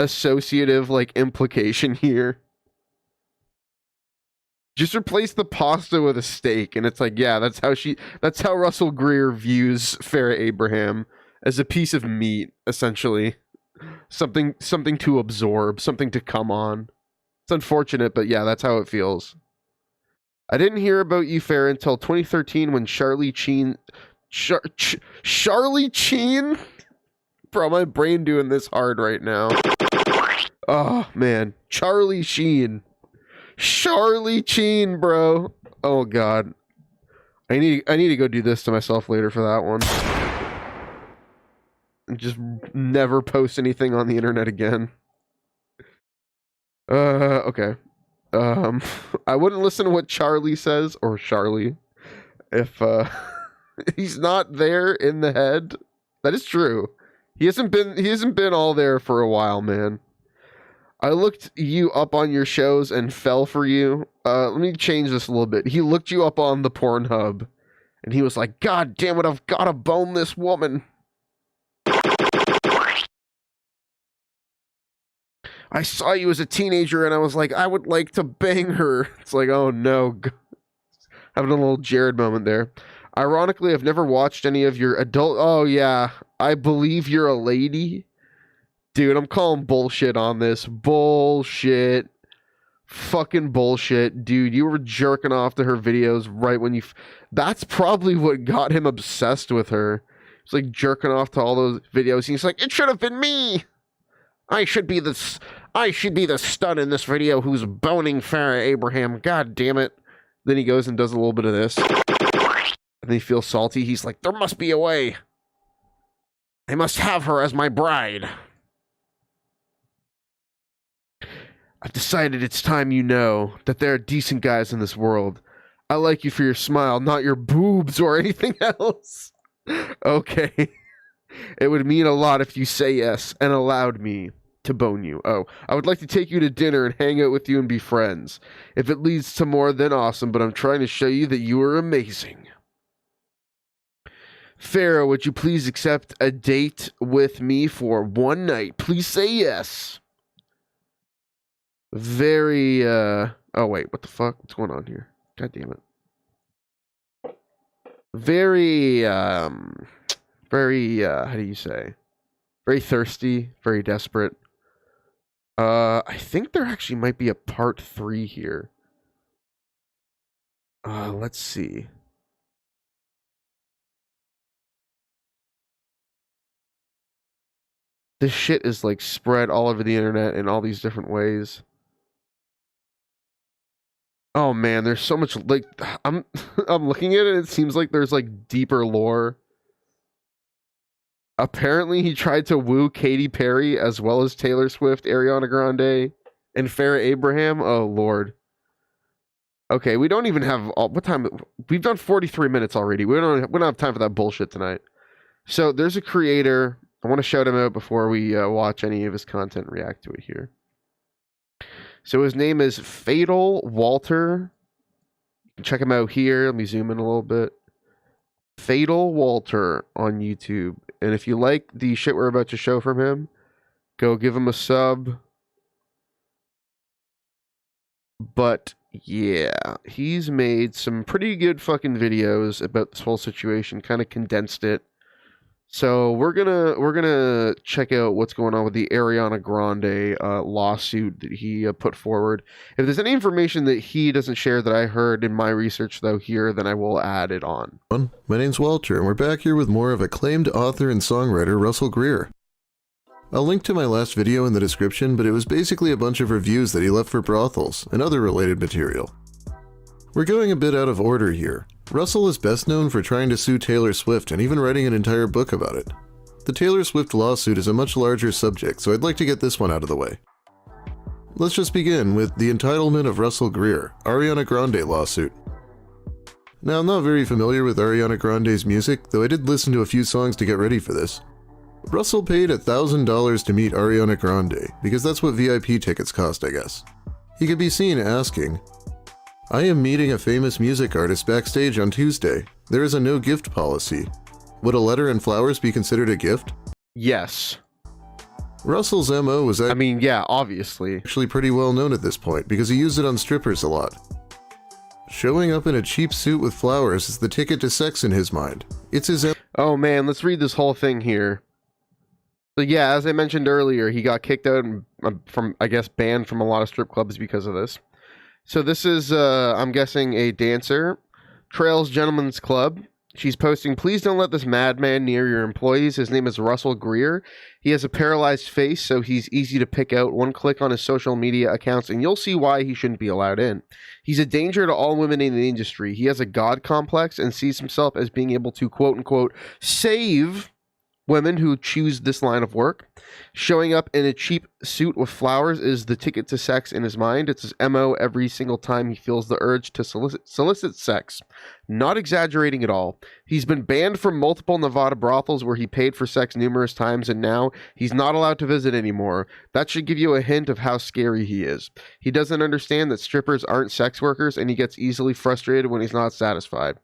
[SPEAKER 1] associative, like, implication here? Just replace the pasta with a steak, and it's like, yeah, that's how Russell Greer views Farrah Abraham, as a piece of meat, essentially. Something to absorb, something to come on. It's unfortunate, but yeah, that's how it feels. I didn't hear about you, Fair, until 2013 when Charlie Sheen... Charlie Sheen? Bro, my brain doing this hard right now. Oh, man. Charlie Sheen. Charlie Sheen, bro. Oh, God. I need to go do this to myself later for that one. And just never post anything on the internet again. Okay. I wouldn't listen to what Charlie says, or Charlie, if, he's not there in the head. That is true. He hasn't been all there for a while, man. I looked you up on your shows and fell for you. Let me change this a little bit. He looked you up on the Pornhub, and he was like, God damn it, I've gotta bone this woman. I saw you as a teenager, and I was like, I would like to bang her. It's like, oh no. Having a little Jared moment there. Ironically, I've never watched any of your adult... Oh, yeah. I believe you're a lady. Dude, I'm calling bullshit on this. Bullshit. Fucking bullshit. Dude, you were jerking off to her videos right when you... That's probably what got him obsessed with her. It's like jerking off to all those videos. He's like, it should have been me. I should be the stud in this video who's boning Farrah Abraham. God damn it. Then he goes and does a little bit of this. And he feels salty. He's like, there must be a way. I must have her as my bride. I've decided it's time you know that there are decent guys in this world. I like you for your smile, not your boobs or anything else. Okay. It would mean a lot if you say yes and allowed me to bone you. Oh, I would like to take you to dinner and hang out with you and be friends. If it leads to more, then awesome, but I'm trying to show you that you are amazing. Farrah, would you please accept a date with me for one night? Please say yes. Very, oh wait, what the fuck? What's going on here? God damn it. Very, how do you say? Very thirsty, very desperate. I think there actually might be a part 3 here. Let's see. This shit is like spread all over the internet in all these different ways. Oh man, there's so much like I'm looking at it, it seems like there's like deeper lore. Apparently he tried to woo Katy Perry as well as Taylor Swift, Ariana Grande, and Farrah Abraham. Oh lord. Okay, we don't even have what time? We've done 43 minutes already. We don't have time for that bullshit tonight. So there's a creator. I want to shout him out before we watch any of his content and react to it here. So his name is Fatal Walter. Check him out here. Let me zoom in a little bit. Fatal Walter on YouTube. And if you like the shit we're about to show from him, go give him a sub. But yeah, he's made some pretty good fucking videos about this whole situation, kind of condensed it. So we're gonna check out what's going on with the Ariana Grande lawsuit that he put forward. If there's any information that he doesn't share that I heard in my research though here, then I will add it on.
[SPEAKER 3] My name's Walter, and we're back here with more of acclaimed author and songwriter Russell Greer. I'll link to my last video in the description, but it was basically a bunch of reviews that he left for brothels and other related material. We're going a bit out of order here. Russell is best known for trying to sue Taylor Swift and even writing an entire book about it. The Taylor Swift lawsuit is a much larger subject, so I'd like to get this one out of the way. Let's just begin with the entitlement of Russell Greer, Ariana Grande lawsuit. Now, I'm not very familiar with Ariana Grande's music, though I did listen to a few songs to get ready for this. Russell paid $1,000 to meet Ariana Grande, because that's what VIP tickets cost, I guess. He could be seen asking, I am meeting a famous music artist backstage on Tuesday. There is a no gift policy. Would a letter and flowers be considered a gift?
[SPEAKER 1] Yes.
[SPEAKER 3] Russell's MO was
[SPEAKER 1] yeah, obviously.
[SPEAKER 3] Actually pretty well known at this point, because he used it on strippers a lot. Showing up in a cheap suit with flowers is the ticket to sex in his mind. It's his
[SPEAKER 1] Oh man, let's read this whole thing here. So yeah, as I mentioned earlier, he got kicked out and from, I guess, banned from a lot of strip clubs because of this. So this is, I'm guessing, a dancer, Trails Gentlemen's Club. She's posting, please don't let this madman near your employees. His name is Russell Greer. He has a paralyzed face, so he's easy to pick out. One click on his social media accounts, and you'll see why he shouldn't be allowed in. He's a danger to all women in the industry. He has a god complex and sees himself as being able to, quote unquote, save women who choose this line of work. Showing up in a cheap suit with flowers is the ticket to sex in his mind. It's his MO every single time he feels the urge to solicit sex. Not exaggerating at all. He's been banned from multiple Nevada brothels where he paid for sex numerous times, and now he's not allowed to visit anymore. That should give you a hint of how scary he is. He doesn't understand that strippers aren't sex workers, and he gets easily frustrated when he's not satisfied.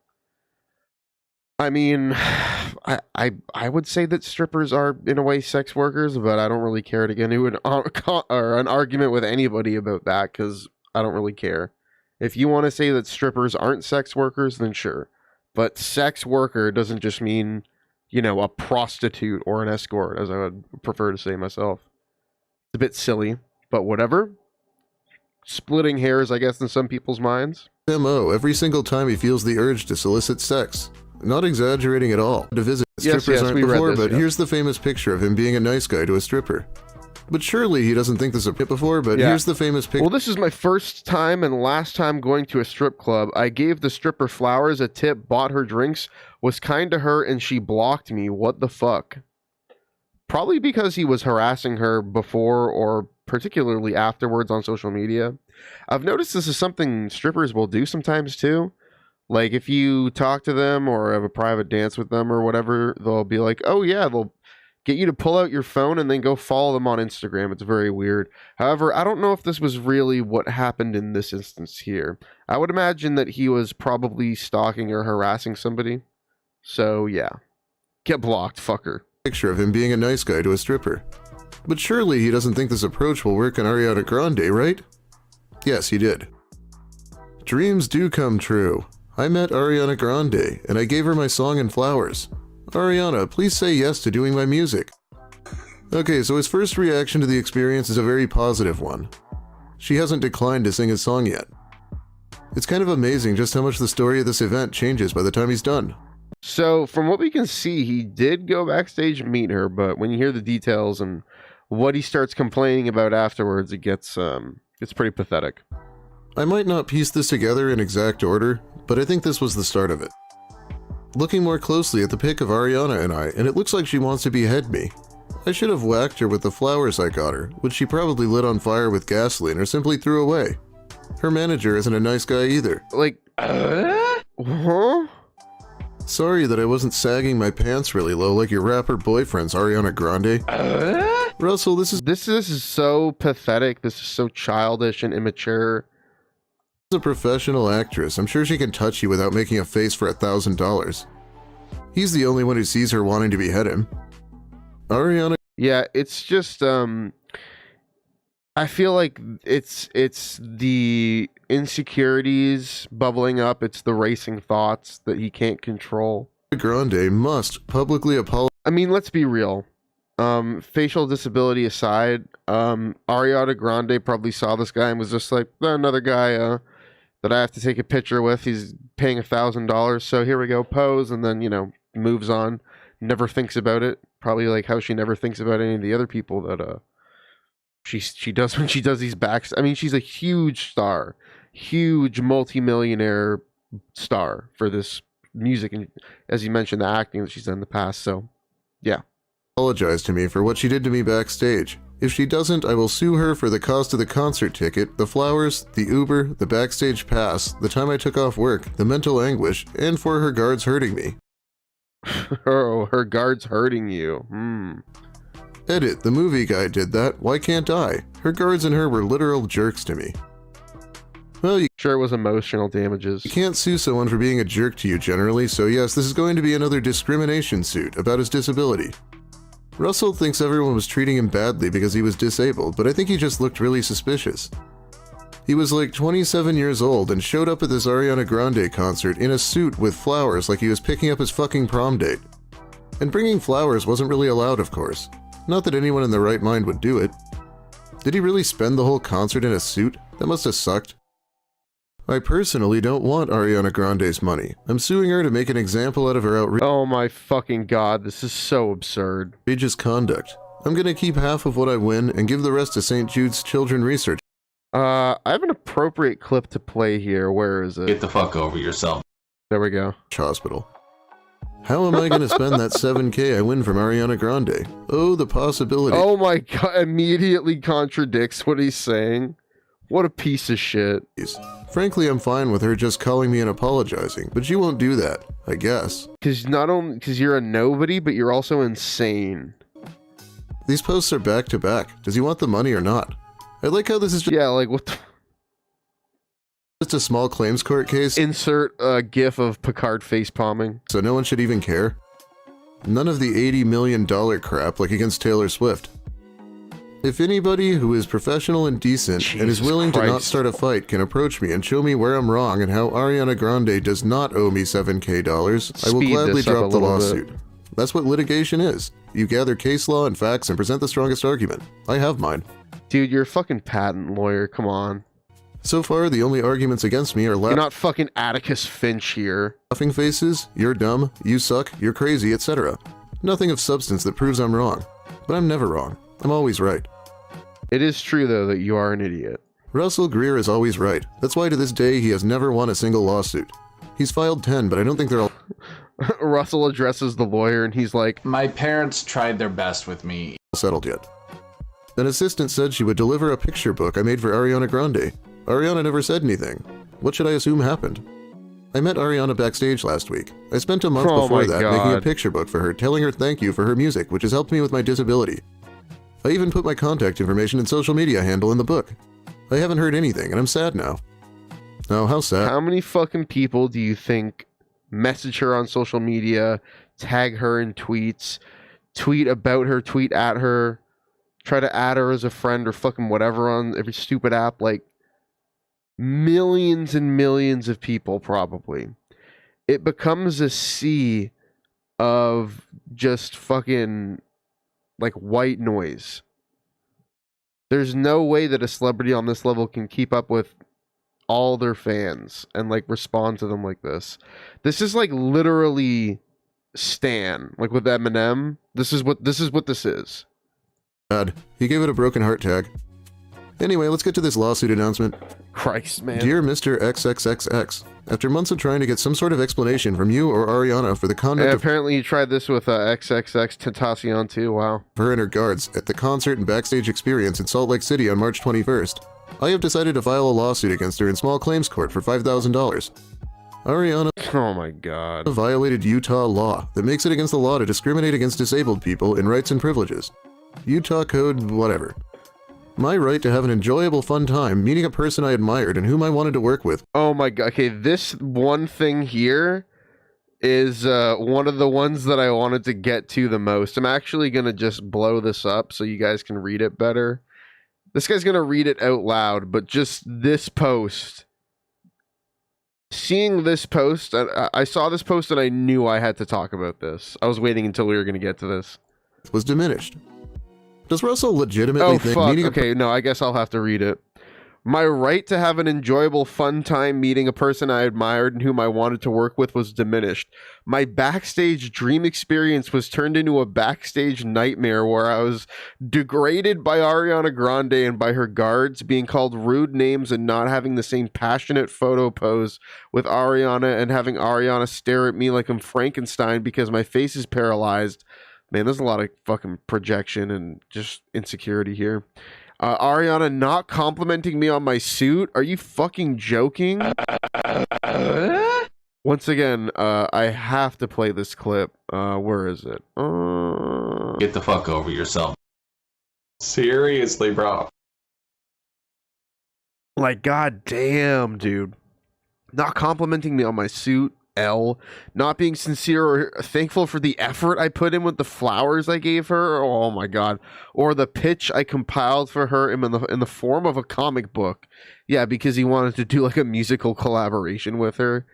[SPEAKER 1] I mean, I would say that strippers are, in a way, sex workers, but I don't really care to get into an argument with anybody about that because I don't really care. If you want to say that strippers aren't sex workers, then sure. But sex worker doesn't just mean, a prostitute or an escort, as I would prefer to say myself. It's a bit silly, but whatever. Splitting hairs, I guess, in some people's minds.
[SPEAKER 3] MO every single time he feels the urge to solicit sex. Not exaggerating at all. To visit strippers aren't before, but here's the famous picture of him being a nice guy to a stripper. But surely he doesn't think this is a before, but here's the famous picture.
[SPEAKER 1] Well, this is my first time and last time going to a strip club. I gave the stripper flowers, a tip, bought her drinks, was kind to her, and she blocked me. What the fuck? Probably because he was harassing her before or particularly afterwards on social media. I've noticed this is something strippers will do sometimes too. Like, if you talk to them or have a private dance with them or whatever, they'll be like, oh yeah, they'll get you to pull out your phone and then go follow them on Instagram. It's very weird. However, I don't know if this was really what happened in this instance here. I would imagine that he was probably stalking or harassing somebody. So yeah, get blocked, fucker.
[SPEAKER 3] Picture of him being a nice guy to a stripper. But surely he doesn't think this approach will work on Ariana Grande, right? Yes, he did. Dreams do come true. I met Ariana Grande, and I gave her my song and flowers. Ariana, please say yes to doing my music. Okay, so his first reaction to the experience is a very positive one. She hasn't declined to sing his song yet. It's kind of amazing just how much the story of this event changes by the time he's done.
[SPEAKER 1] So, from what we can see, he did go backstage and meet her, but when you hear the details and what he starts complaining about afterwards, it gets it's pretty pathetic.
[SPEAKER 3] I might not piece this together in exact order, but I think this was the start of it. Looking more closely at the pic of Ariana and it looks like she wants to behead me. I should have whacked her with the flowers I got her, which she probably lit on fire with gasoline or simply threw away. Her manager isn't a nice guy either.
[SPEAKER 1] Like, huh?
[SPEAKER 3] Sorry that I wasn't sagging my pants really low like your rapper boyfriend's Ariana Grande. Russell, this is so pathetic. This is so childish and immature. A professional actress. I'm sure she can touch you without making a face for $1,000. He's the only one who sees her wanting to behead him. Ariana.
[SPEAKER 1] Yeah, it's just I feel like it's the insecurities bubbling up. It's the racing thoughts that he can't control.
[SPEAKER 3] Grande must publicly apologize.
[SPEAKER 1] I mean, let's be real. Facial disability aside, Ariana Grande probably saw this guy and was just like, another guy that I have to take a picture with. He's paying $1,000, so here we go, pose, and then, moves on. Never thinks about it. Probably like how she never thinks about any of the other people that she does when she does these backs. I mean, she's a huge star, huge multi-millionaire star for this music, and as you mentioned, the acting that she's done in the past. So, yeah.
[SPEAKER 3] Apologize to me for what she did to me backstage. If she doesn't, I will sue her for the cost of the concert ticket, the flowers, the Uber, the backstage pass, the time I took off work, the mental anguish, and for her guards hurting me.
[SPEAKER 1] Oh, her guards hurting you.
[SPEAKER 3] Edit, the movie guy did that. Why can't I? Her guards and her were literal jerks to me. Well, you
[SPEAKER 1] sure it was emotional damages.
[SPEAKER 3] You can't sue someone for being a jerk to you generally, so yes, this is going to be another discrimination suit about his disability. Russell thinks everyone was treating him badly because he was disabled, but I think he just looked really suspicious. He was like 27 years old and showed up at this Ariana Grande concert in a suit with flowers like he was picking up his fucking prom date. And bringing flowers wasn't really allowed, of course. Not that anyone in their right mind would do it. Did he really spend the whole concert in a suit? That must have sucked. I personally don't want Ariana Grande's money. I'm suing her to make an example out of her
[SPEAKER 1] Oh my fucking god, this is so absurd.
[SPEAKER 3] outrageous conduct. I'm gonna keep half of what I win and give the rest to St. Jude's Children Research
[SPEAKER 1] I have an appropriate clip to play here. Where is it?
[SPEAKER 4] Get the fuck over yourself.
[SPEAKER 1] There we go.
[SPEAKER 3] Hospital. How am I gonna spend that 7K I win from Ariana Grande? Oh, the possibility.
[SPEAKER 1] Oh my god, immediately contradicts what he's saying. What a piece of shit.
[SPEAKER 3] Frankly, I'm fine with her just calling me and apologizing, but she won't do that, I guess.
[SPEAKER 1] Because you're a nobody, but you're also insane.
[SPEAKER 3] These posts are back to back. Does he want the money or not? I like how this is
[SPEAKER 1] Yeah, like what the...
[SPEAKER 3] just a small claims court case,
[SPEAKER 1] Insert a gif of Picard face palming.
[SPEAKER 3] so no one should even care. None of the $80 million crap like against Taylor Swift. If anybody who is professional and decent and is
[SPEAKER 1] Jesus
[SPEAKER 3] willing to not
[SPEAKER 1] Christ.
[SPEAKER 3] start a fight can approach me and show me where I'm wrong and how Ariana Grande does not owe me $7K, I will
[SPEAKER 1] Speed
[SPEAKER 3] gladly
[SPEAKER 1] this up
[SPEAKER 3] drop
[SPEAKER 1] a
[SPEAKER 3] the
[SPEAKER 1] little
[SPEAKER 3] lawsuit. That's what litigation is. You gather case law and facts and present the strongest argument. I have mine.
[SPEAKER 1] Dude, you're a fucking patent lawyer, come on.
[SPEAKER 3] So far, the only arguments against me are
[SPEAKER 1] You're not fucking Atticus Finch here.
[SPEAKER 3] laughing faces, you're dumb, you suck, you're crazy, etc. Nothing of substance that proves I'm wrong. But I'm never wrong. I'm always right.
[SPEAKER 1] It is true, though, that you are an idiot.
[SPEAKER 3] Russell Greer is always right. That's why to this day he has never won a single lawsuit. He's filed 10, but I don't think they're all
[SPEAKER 1] Russell addresses the lawyer, and he's like,
[SPEAKER 4] My parents tried their best with me.
[SPEAKER 3] settled yet. An assistant said she would deliver a picture book I made for Ariana Grande. Ariana never said anything. What should I assume happened? I met Ariana backstage last week. I spent a month
[SPEAKER 1] Oh
[SPEAKER 3] before
[SPEAKER 1] my
[SPEAKER 3] that making a
[SPEAKER 1] God.
[SPEAKER 3] picture book for her, telling her thank you for her music, which has helped me with my disability. I even put my contact information and social media handle in the book. I haven't heard anything, and I'm sad now. Oh, how sad.
[SPEAKER 1] how many fucking people do you think message her on social media, tag her in tweets, tweet about her, tweet at her, try to add her as a friend or fucking whatever on every stupid app? Like, millions and millions of people, probably. It becomes a sea of just fucking, like, white noise. There's no way that a celebrity on this level can keep up with all their fans and like respond to them like this. This is like literally Stan, like with Eminem. This is what this is.
[SPEAKER 3] Sad. He gave it a broken heart tag. Anyway, let's get to this lawsuit announcement.
[SPEAKER 1] Christ, man.
[SPEAKER 3] Dear Mr. XXXX, after months of trying to get some sort of explanation from you or Ariana for the conduct
[SPEAKER 1] And
[SPEAKER 3] of
[SPEAKER 1] apparently you tried this with XXX Tentacion too. Wow.
[SPEAKER 3] her and her guards at the concert and backstage experience in Salt Lake City on March 21st, I have decided to file a lawsuit against her in small claims court for $5,000. Ariana
[SPEAKER 1] Oh my god.
[SPEAKER 3] violated Utah law that makes it against the law to discriminate against disabled people in rights and privileges. Utah code whatever. My right to have an enjoyable fun time meeting a person I admired and whom I wanted to work with
[SPEAKER 1] Oh my god. Okay, this one thing here is one of the ones that I wanted to get to the most. I'm actually going to just blow this up so you guys can read it better. This guy's going to read it out loud, but just this post. Seeing this post, I saw this post and I knew I had to talk about this. I was waiting until we were going to get to this.
[SPEAKER 3] was diminished. Does Russell legitimately
[SPEAKER 1] Oh,
[SPEAKER 3] think
[SPEAKER 1] fuck.
[SPEAKER 3] meeting a
[SPEAKER 1] Okay, no, I guess I'll have to read it. My right to have an enjoyable, fun time meeting a person I admired and whom I wanted to work with was diminished. My backstage dream experience was turned into a backstage nightmare where I was degraded by Ariana Grande and by her guards, being called rude names and not having the same passionate photo pose with Ariana, and having Ariana stare at me like I'm Frankenstein because my face is paralyzed. Man, there's a lot of fucking projection and just insecurity here. Ariana not complimenting me on my suit. Are you fucking joking? Once again, I have to play this clip. Where is it?
[SPEAKER 4] Get the fuck over yourself. Seriously, bro.
[SPEAKER 1] Like, god damn, dude. Not complimenting me on my suit. L. Not being sincere or thankful for the effort I put in with the flowers I gave her. Oh my god. Or the pitch I compiled for her in the form of a comic book. Yeah, because he wanted to do like a musical collaboration with her.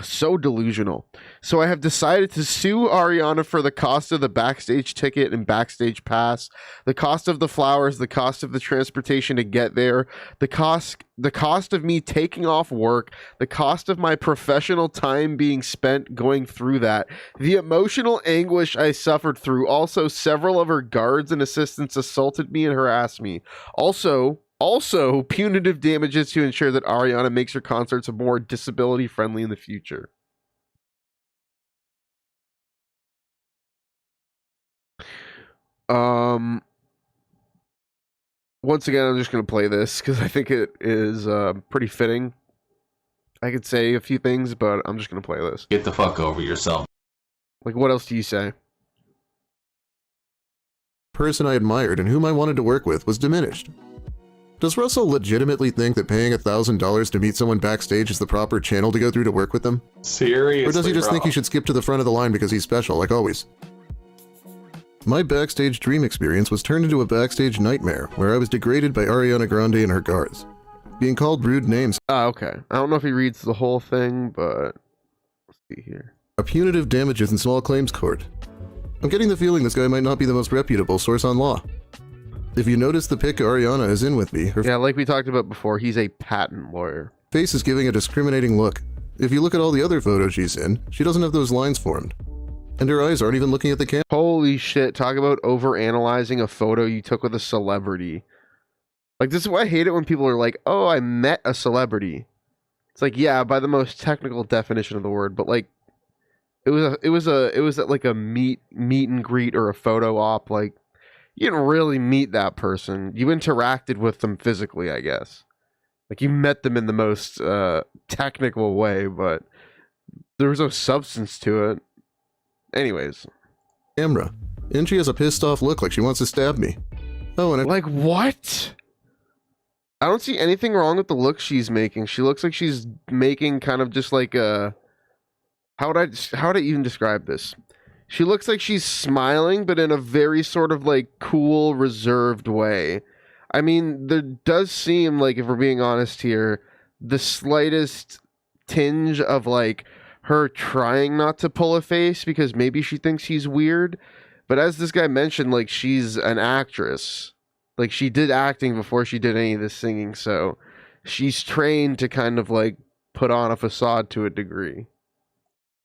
[SPEAKER 1] So delusional. So I have decided to sue Ariana for the cost of the backstage ticket and backstage pass, the cost of the flowers, the cost of the transportation to get there, the cost of me taking off work, the cost of my professional time being spent going through that, the emotional anguish I suffered through. Also, several of her guards and assistants assaulted me and harassed me. Also, punitive damages to ensure that Ariana makes her concerts more disability friendly in the future. Once again, I'm just going to play this because I think it is pretty fitting. I could say a few things, but I'm just going to play this.
[SPEAKER 4] Get the fuck over yourself.
[SPEAKER 1] Like, what else do you say?
[SPEAKER 3] Person I admired and whom I wanted to work with was diminished. Does Russell legitimately think that paying $1,000 to meet someone backstage is the proper channel to go through to work with them?
[SPEAKER 4] Seriously,
[SPEAKER 3] Or does he just
[SPEAKER 4] bro?
[SPEAKER 3] think he should skip to the front of the line because he's special, like always? My backstage dream experience was turned into a backstage nightmare, where I was degraded by Ariana Grande and her guards. Being called rude names.
[SPEAKER 1] Okay. I don't know if he reads the whole thing, but let's see here.
[SPEAKER 3] A punitive damages in small claims court. I'm getting the feeling this guy might not be the most reputable source on law. If you notice the pic Ariana is in with me, her
[SPEAKER 1] Yeah, like we talked about before, he's a patent lawyer.
[SPEAKER 3] face is giving a discriminating look. If you look at all the other photos she's in, she doesn't have those lines formed. And her eyes aren't even looking at the camera.
[SPEAKER 1] Holy shit, talk about overanalyzing a photo you took with a celebrity. Like, this is why I hate it when people are like, oh, I met a celebrity. It's like, yeah, by the most technical definition of the word, but like, it was like a meet and greet or a photo op. Like, you didn't really meet that person. You interacted with them physically, I guess. Like, you met them in the most technical way, but there was no substance to it. Anyways.
[SPEAKER 3] Camera. And she has a pissed off look like she wants to stab me. Oh, and
[SPEAKER 1] Like, what? I don't see anything wrong with the look she's making. She looks like she's making kind of just like a... How would I even describe this? She looks like she's smiling, but in a very sort of like cool, reserved way. I mean, there does seem like, if we're being honest here, the slightest tinge of like her trying not to pull a face because maybe she thinks he's weird. But as this guy mentioned, like, she's an actress. Like, she did acting before she did any of this singing, so she's trained to kind of like put on a facade to a degree.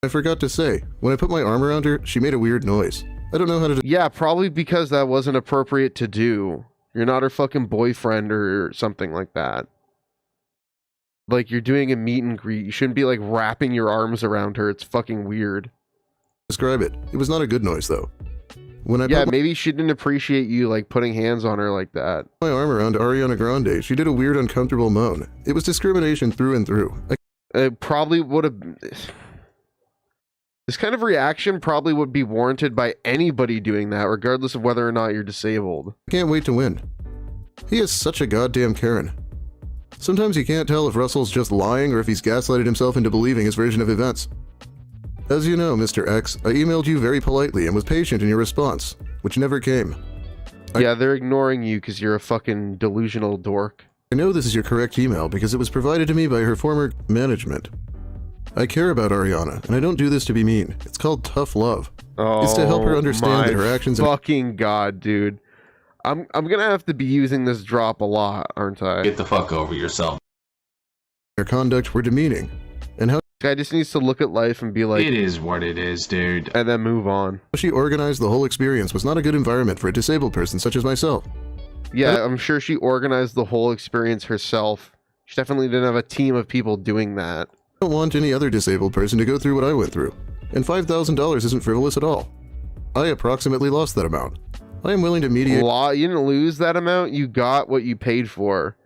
[SPEAKER 3] I forgot to say, when I put my arm around her, she made a weird noise. I don't know how to...
[SPEAKER 1] Yeah, probably because that wasn't appropriate to do. You're not her fucking boyfriend or something like that. Like, you're doing a meet and greet. You shouldn't be, like, wrapping your arms around her. It's fucking weird.
[SPEAKER 3] describe it. It was not a good noise, though. When I
[SPEAKER 1] Yeah,
[SPEAKER 3] put
[SPEAKER 1] maybe she didn't appreciate you, like, putting hands on her like that.
[SPEAKER 3] my arm around Ariana Grande, she did a weird, uncomfortable moan. It was discrimination through and through. I
[SPEAKER 1] It probably would have... This kind of reaction probably would be warranted by anybody doing that, regardless of whether or not you're disabled.
[SPEAKER 3] can't wait to win. He is such a goddamn Karen. Sometimes you can't tell if Russell's just lying or if he's gaslighted himself into believing his version of events. As you know, Mr. X, I emailed you very politely and was patient in your response, which never came.
[SPEAKER 1] Yeah, they're ignoring you because you're a fucking delusional dork.
[SPEAKER 3] I know this is your correct email because it was provided to me by her former management. I care about Ariana, and I don't do this to be mean. It's called tough love. It's to help her understand that her actions and
[SPEAKER 1] fucking god, dude. I'm gonna have to be using this drop a lot, aren't I?
[SPEAKER 4] Get the fuck over yourself.
[SPEAKER 3] her conduct were demeaning, and how
[SPEAKER 1] Guy just needs to look at life and be like,
[SPEAKER 4] It is what it is, dude.
[SPEAKER 1] and then move on.
[SPEAKER 3] she organized the whole experience was not a good environment for a disabled person such as myself.
[SPEAKER 1] Yeah, I'm sure she organized the whole experience herself. She definitely didn't have a team of people doing that.
[SPEAKER 3] I don't want any other disabled person to go through what I went through, and $5,000 isn't frivolous at all. I approximately lost that amount. I am willing to mediate.
[SPEAKER 1] You didn't lose that amount. You got what you paid for.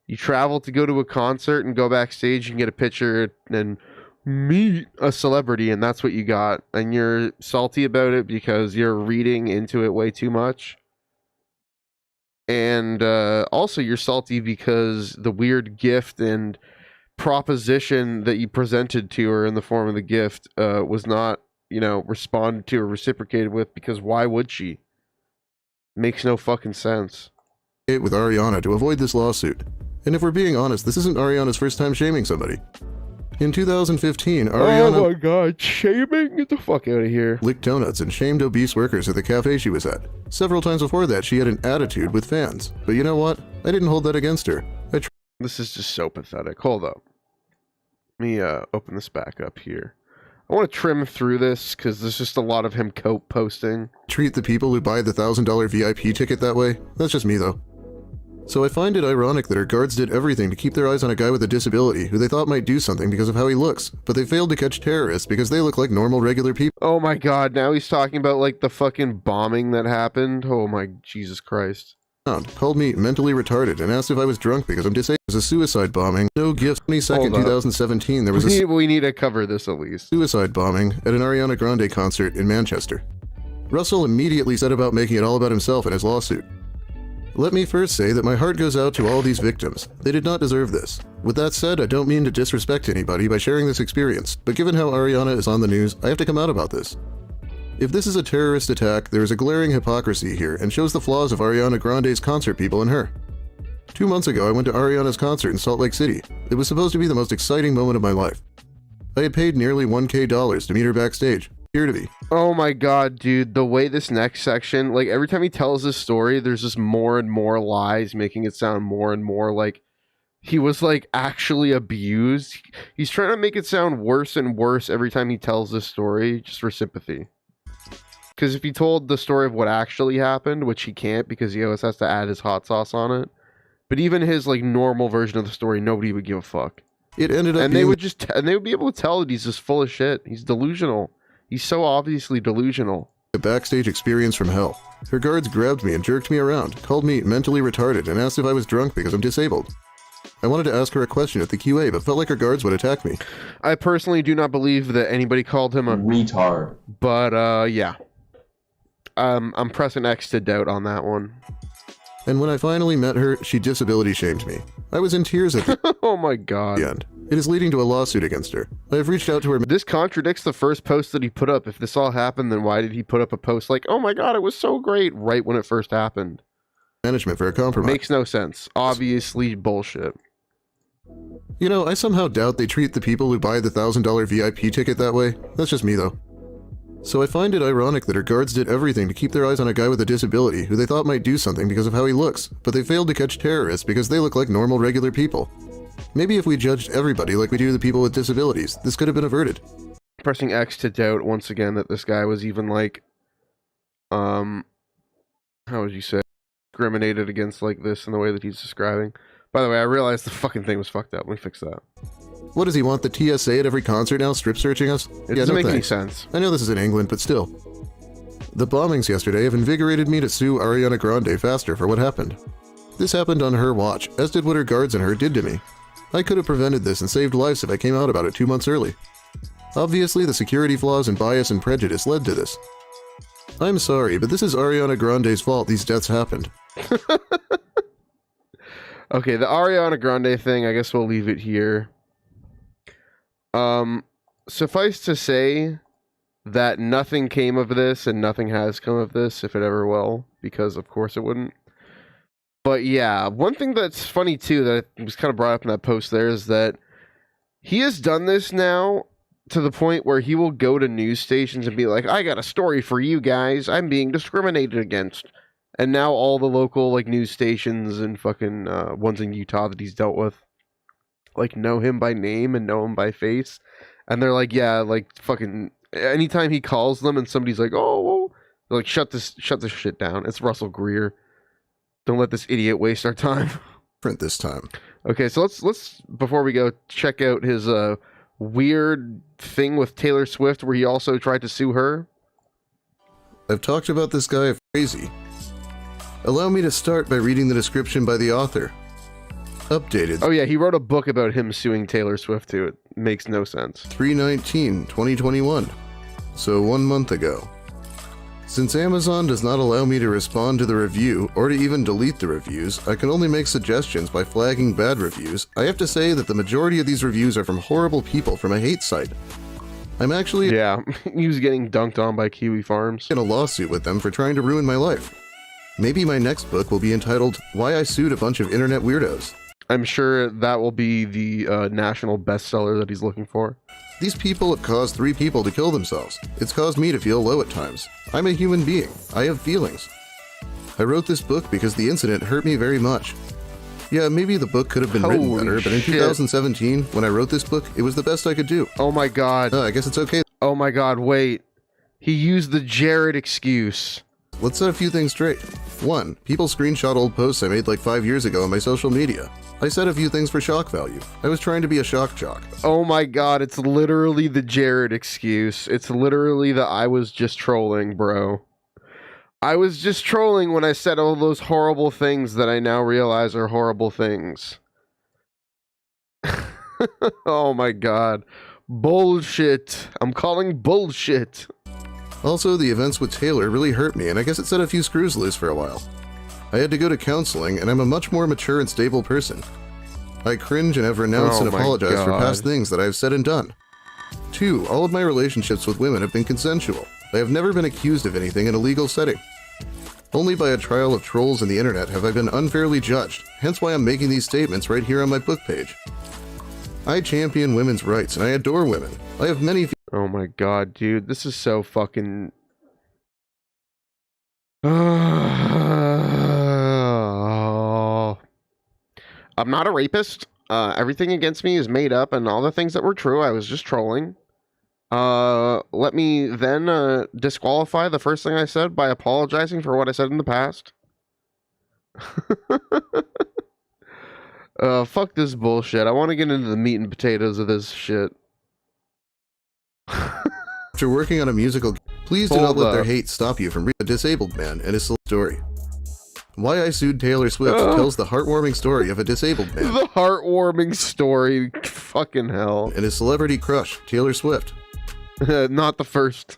[SPEAKER 1] You traveled to go to a concert and go backstage and get a picture and meet a celebrity, and that's what you got. And you're salty about it because you're reading into it way too much. And also you're salty because the weird gift and proposition that you presented to her in the form of the gift was not, responded to or reciprocated with, because why would she? Makes no fucking sense.
[SPEAKER 3] With Ariana to avoid this lawsuit. And if we're being honest, this isn't Ariana's first time shaming somebody. In 2015,
[SPEAKER 1] Oh
[SPEAKER 3] Ariana
[SPEAKER 1] my god, shaming? Get the fuck out of here.
[SPEAKER 3] licked donuts and shamed obese workers at the cafe she was at. Several times before that, she had an attitude with fans. But you know what? I didn't hold that against her.
[SPEAKER 1] This is just so pathetic. Hold up. Let me open this back up here. I want to trim through this because there's just a lot of him cope posting.
[SPEAKER 3] Treat the people who buy the $1,000 VIP ticket that way? That's just me, though. So I find it ironic that her guards did everything to keep their eyes on a guy with a disability who they thought might do something because of how he looks, but they failed to catch terrorists because they look like normal, regular people.
[SPEAKER 1] Oh my god, now he's talking about like the fucking bombing that happened. Oh my Jesus Christ.
[SPEAKER 3] Called me mentally retarded and asked if I was drunk because I'm disabled. It was a suicide bombing. No gifts. 22nd, 2017, there was a
[SPEAKER 1] We need to cover this at least.
[SPEAKER 3] suicide bombing at an Ariana Grande concert in Manchester. Russell immediately set about making it all about himself and his lawsuit. Let me first say that my heart goes out to all these victims. They did not deserve this. With that said, I don't mean to disrespect anybody by sharing this experience, but given how Ariana is on the news, I have to come out about this. If this is a terrorist attack, there is a glaring hypocrisy here and shows the flaws of Ariana Grande's concert people and her. 2 months ago, I went to Ariana's concert in Salt Lake City. It was supposed to be the most exciting moment of my life. I had paid nearly $1,000 to meet her backstage. Here to be.
[SPEAKER 1] Oh my god, dude, the way this next section, like every time he tells this story, there's just more and more lies, making it sound more and more like he was like actually abused. He's trying to make it sound worse and worse every time he tells this story, just for sympathy. Because if he told the story of what actually happened, which he can't because he always has to add his hot sauce on it, but even his like normal version of the story, nobody would give a fuck.
[SPEAKER 3] It ended up
[SPEAKER 1] And
[SPEAKER 3] being...
[SPEAKER 1] they would be able to tell that he's just full of shit. He's delusional. He's so obviously delusional.
[SPEAKER 3] a backstage experience from hell. Her guards grabbed me and jerked me around, called me mentally retarded, and asked if I was drunk because I'm disabled. I wanted to ask her a question at the QA, but felt like her guards would attack me.
[SPEAKER 1] I personally do not believe that anybody called him a
[SPEAKER 4] retard.
[SPEAKER 1] But yeah. I'm pressing X to doubt on that one.
[SPEAKER 3] And when I finally met her, she disability shamed me. I was in tears at the
[SPEAKER 1] Oh my god.
[SPEAKER 3] end. It is leading to a lawsuit against her. I have reached out to her
[SPEAKER 1] This contradicts the first post that he put up. If this all happened, then why did he put up a post like, oh my god, it was so great, right when it first happened?
[SPEAKER 3] management for a compromise.
[SPEAKER 1] Makes no sense. Obviously bullshit.
[SPEAKER 3] You know, I somehow doubt they treat the people who buy the $1,000 VIP ticket that way. That's just me, though. So I find it ironic that her guards did everything to keep their eyes on a guy with a disability who they thought might do something because of how he looks, but they failed to catch terrorists because they look like normal, regular people. Maybe if we judged everybody like we do the people with disabilities, this could have been averted.
[SPEAKER 1] Pressing X to doubt once again that this guy was even like, how would you say, discriminated against like this in the way that he's describing. By the way, I realized the fucking thing was fucked up. Let me fix that.
[SPEAKER 3] What does he want, the TSA at every concert now, strip searching us?
[SPEAKER 1] It doesn't make any
[SPEAKER 3] thanks.
[SPEAKER 1] sense.
[SPEAKER 3] I know this is in England, but still. The bombings yesterday have invigorated me to sue Ariana Grande faster for what happened. This happened on her watch, as did what her guards and her did to me. I could have prevented this and saved lives if I came out about it 2 months early. Obviously, the security flaws and bias and prejudice led to this. I'm sorry, but this is Ariana Grande's fault these deaths happened.
[SPEAKER 1] Okay, the Ariana Grande thing, I guess we'll leave it here. Suffice to say that nothing came of this and nothing has come of this, if it ever will, because of course it wouldn't. But yeah, one thing that's funny too that was kind of brought up in that post there is that he has done this now to the point where he will go to news stations and be like, I got a story for you guys. I'm being discriminated against. And now all the local like news stations and fucking ones in Utah that he's dealt with like know him by name and know him by face. And they're like, yeah, like fucking anytime he calls them and somebody's like, oh, they're like, shut this shit down. It's Russell Greer. Don't let this idiot waste our time.
[SPEAKER 3] Print this time.
[SPEAKER 1] Okay, so let's before we go check out his weird thing with Taylor Swift where he also tried to sue her.
[SPEAKER 3] I've talked about this guy crazy. Allow me to start by reading the description by the author. Updated.
[SPEAKER 1] Oh yeah, he wrote a book about him suing Taylor Swift too. It makes no sense.
[SPEAKER 3] 3/19/2021. So 1 month ago. Since Amazon does not allow me to respond to the review or to even delete the reviews, I can only make suggestions by flagging bad reviews. I have to say that the majority of these reviews are from horrible people from a hate site. I'm actually
[SPEAKER 1] Yeah, he was getting dunked on by Kiwi Farms.
[SPEAKER 3] in a lawsuit with them for trying to ruin my life. Maybe my next book will be entitled Why I Sued a Bunch of Internet Weirdos.
[SPEAKER 1] I'm sure that will be the national bestseller that he's looking for.
[SPEAKER 3] These people have caused 3 people to kill themselves. It's caused me to feel low at times. I'm a human being. I have feelings. I wrote this book because the incident hurt me very much. Yeah, maybe the book could have been written
[SPEAKER 1] Holy
[SPEAKER 3] better, but in
[SPEAKER 1] shit.
[SPEAKER 3] 2017, when I wrote this book, it was the best I could do.
[SPEAKER 1] Oh my god.
[SPEAKER 3] I guess it's okay.
[SPEAKER 1] Oh my god, wait. He used the Jared excuse.
[SPEAKER 3] Let's set a few things straight. 1. People screenshot old posts I made like 5 years ago on my social media. I said a few things for shock value. I was trying to be a shock jock.
[SPEAKER 1] Oh my god, it's literally the Jared excuse. It's literally the I was just trolling, bro. I was just trolling when I said all those horrible things that I now realize are horrible things. Oh my god. Bullshit. I'm calling bullshit.
[SPEAKER 3] Also, the events with Taylor really hurt me, and I guess it set a few screws loose for a while. I had to go to counseling, and I'm a much more mature and stable person. I cringe and have renounced
[SPEAKER 1] Oh
[SPEAKER 3] and
[SPEAKER 1] my
[SPEAKER 3] apologized for
[SPEAKER 1] God.
[SPEAKER 3] past things that I have said and done. 2. All of my relationships with women have been consensual. I have never been accused of anything in a legal setting. Only by a trial of trolls on the internet have I been unfairly judged, hence why I'm making these statements right here on my book page. I champion women's rights, and I adore women. I have many
[SPEAKER 1] Oh my god, dude. This is so fucking... I'm not a rapist. Everything against me is made up, and all the things that were true, I was just trolling. Let me then disqualify the first thing I said by apologizing for what I said in the past. Fuck this bullshit. I want to get into the meat and potatoes of this shit.
[SPEAKER 3] After working on a musical, please do not
[SPEAKER 1] Hold
[SPEAKER 3] let their
[SPEAKER 1] up.
[SPEAKER 3] hate stop you from reading a disabled man and his story. Why I Sued Taylor Swift tells the heartwarming story of a disabled man
[SPEAKER 1] The heartwarming story. Fucking hell.
[SPEAKER 3] and his celebrity crush, Taylor Swift.
[SPEAKER 1] Not the first.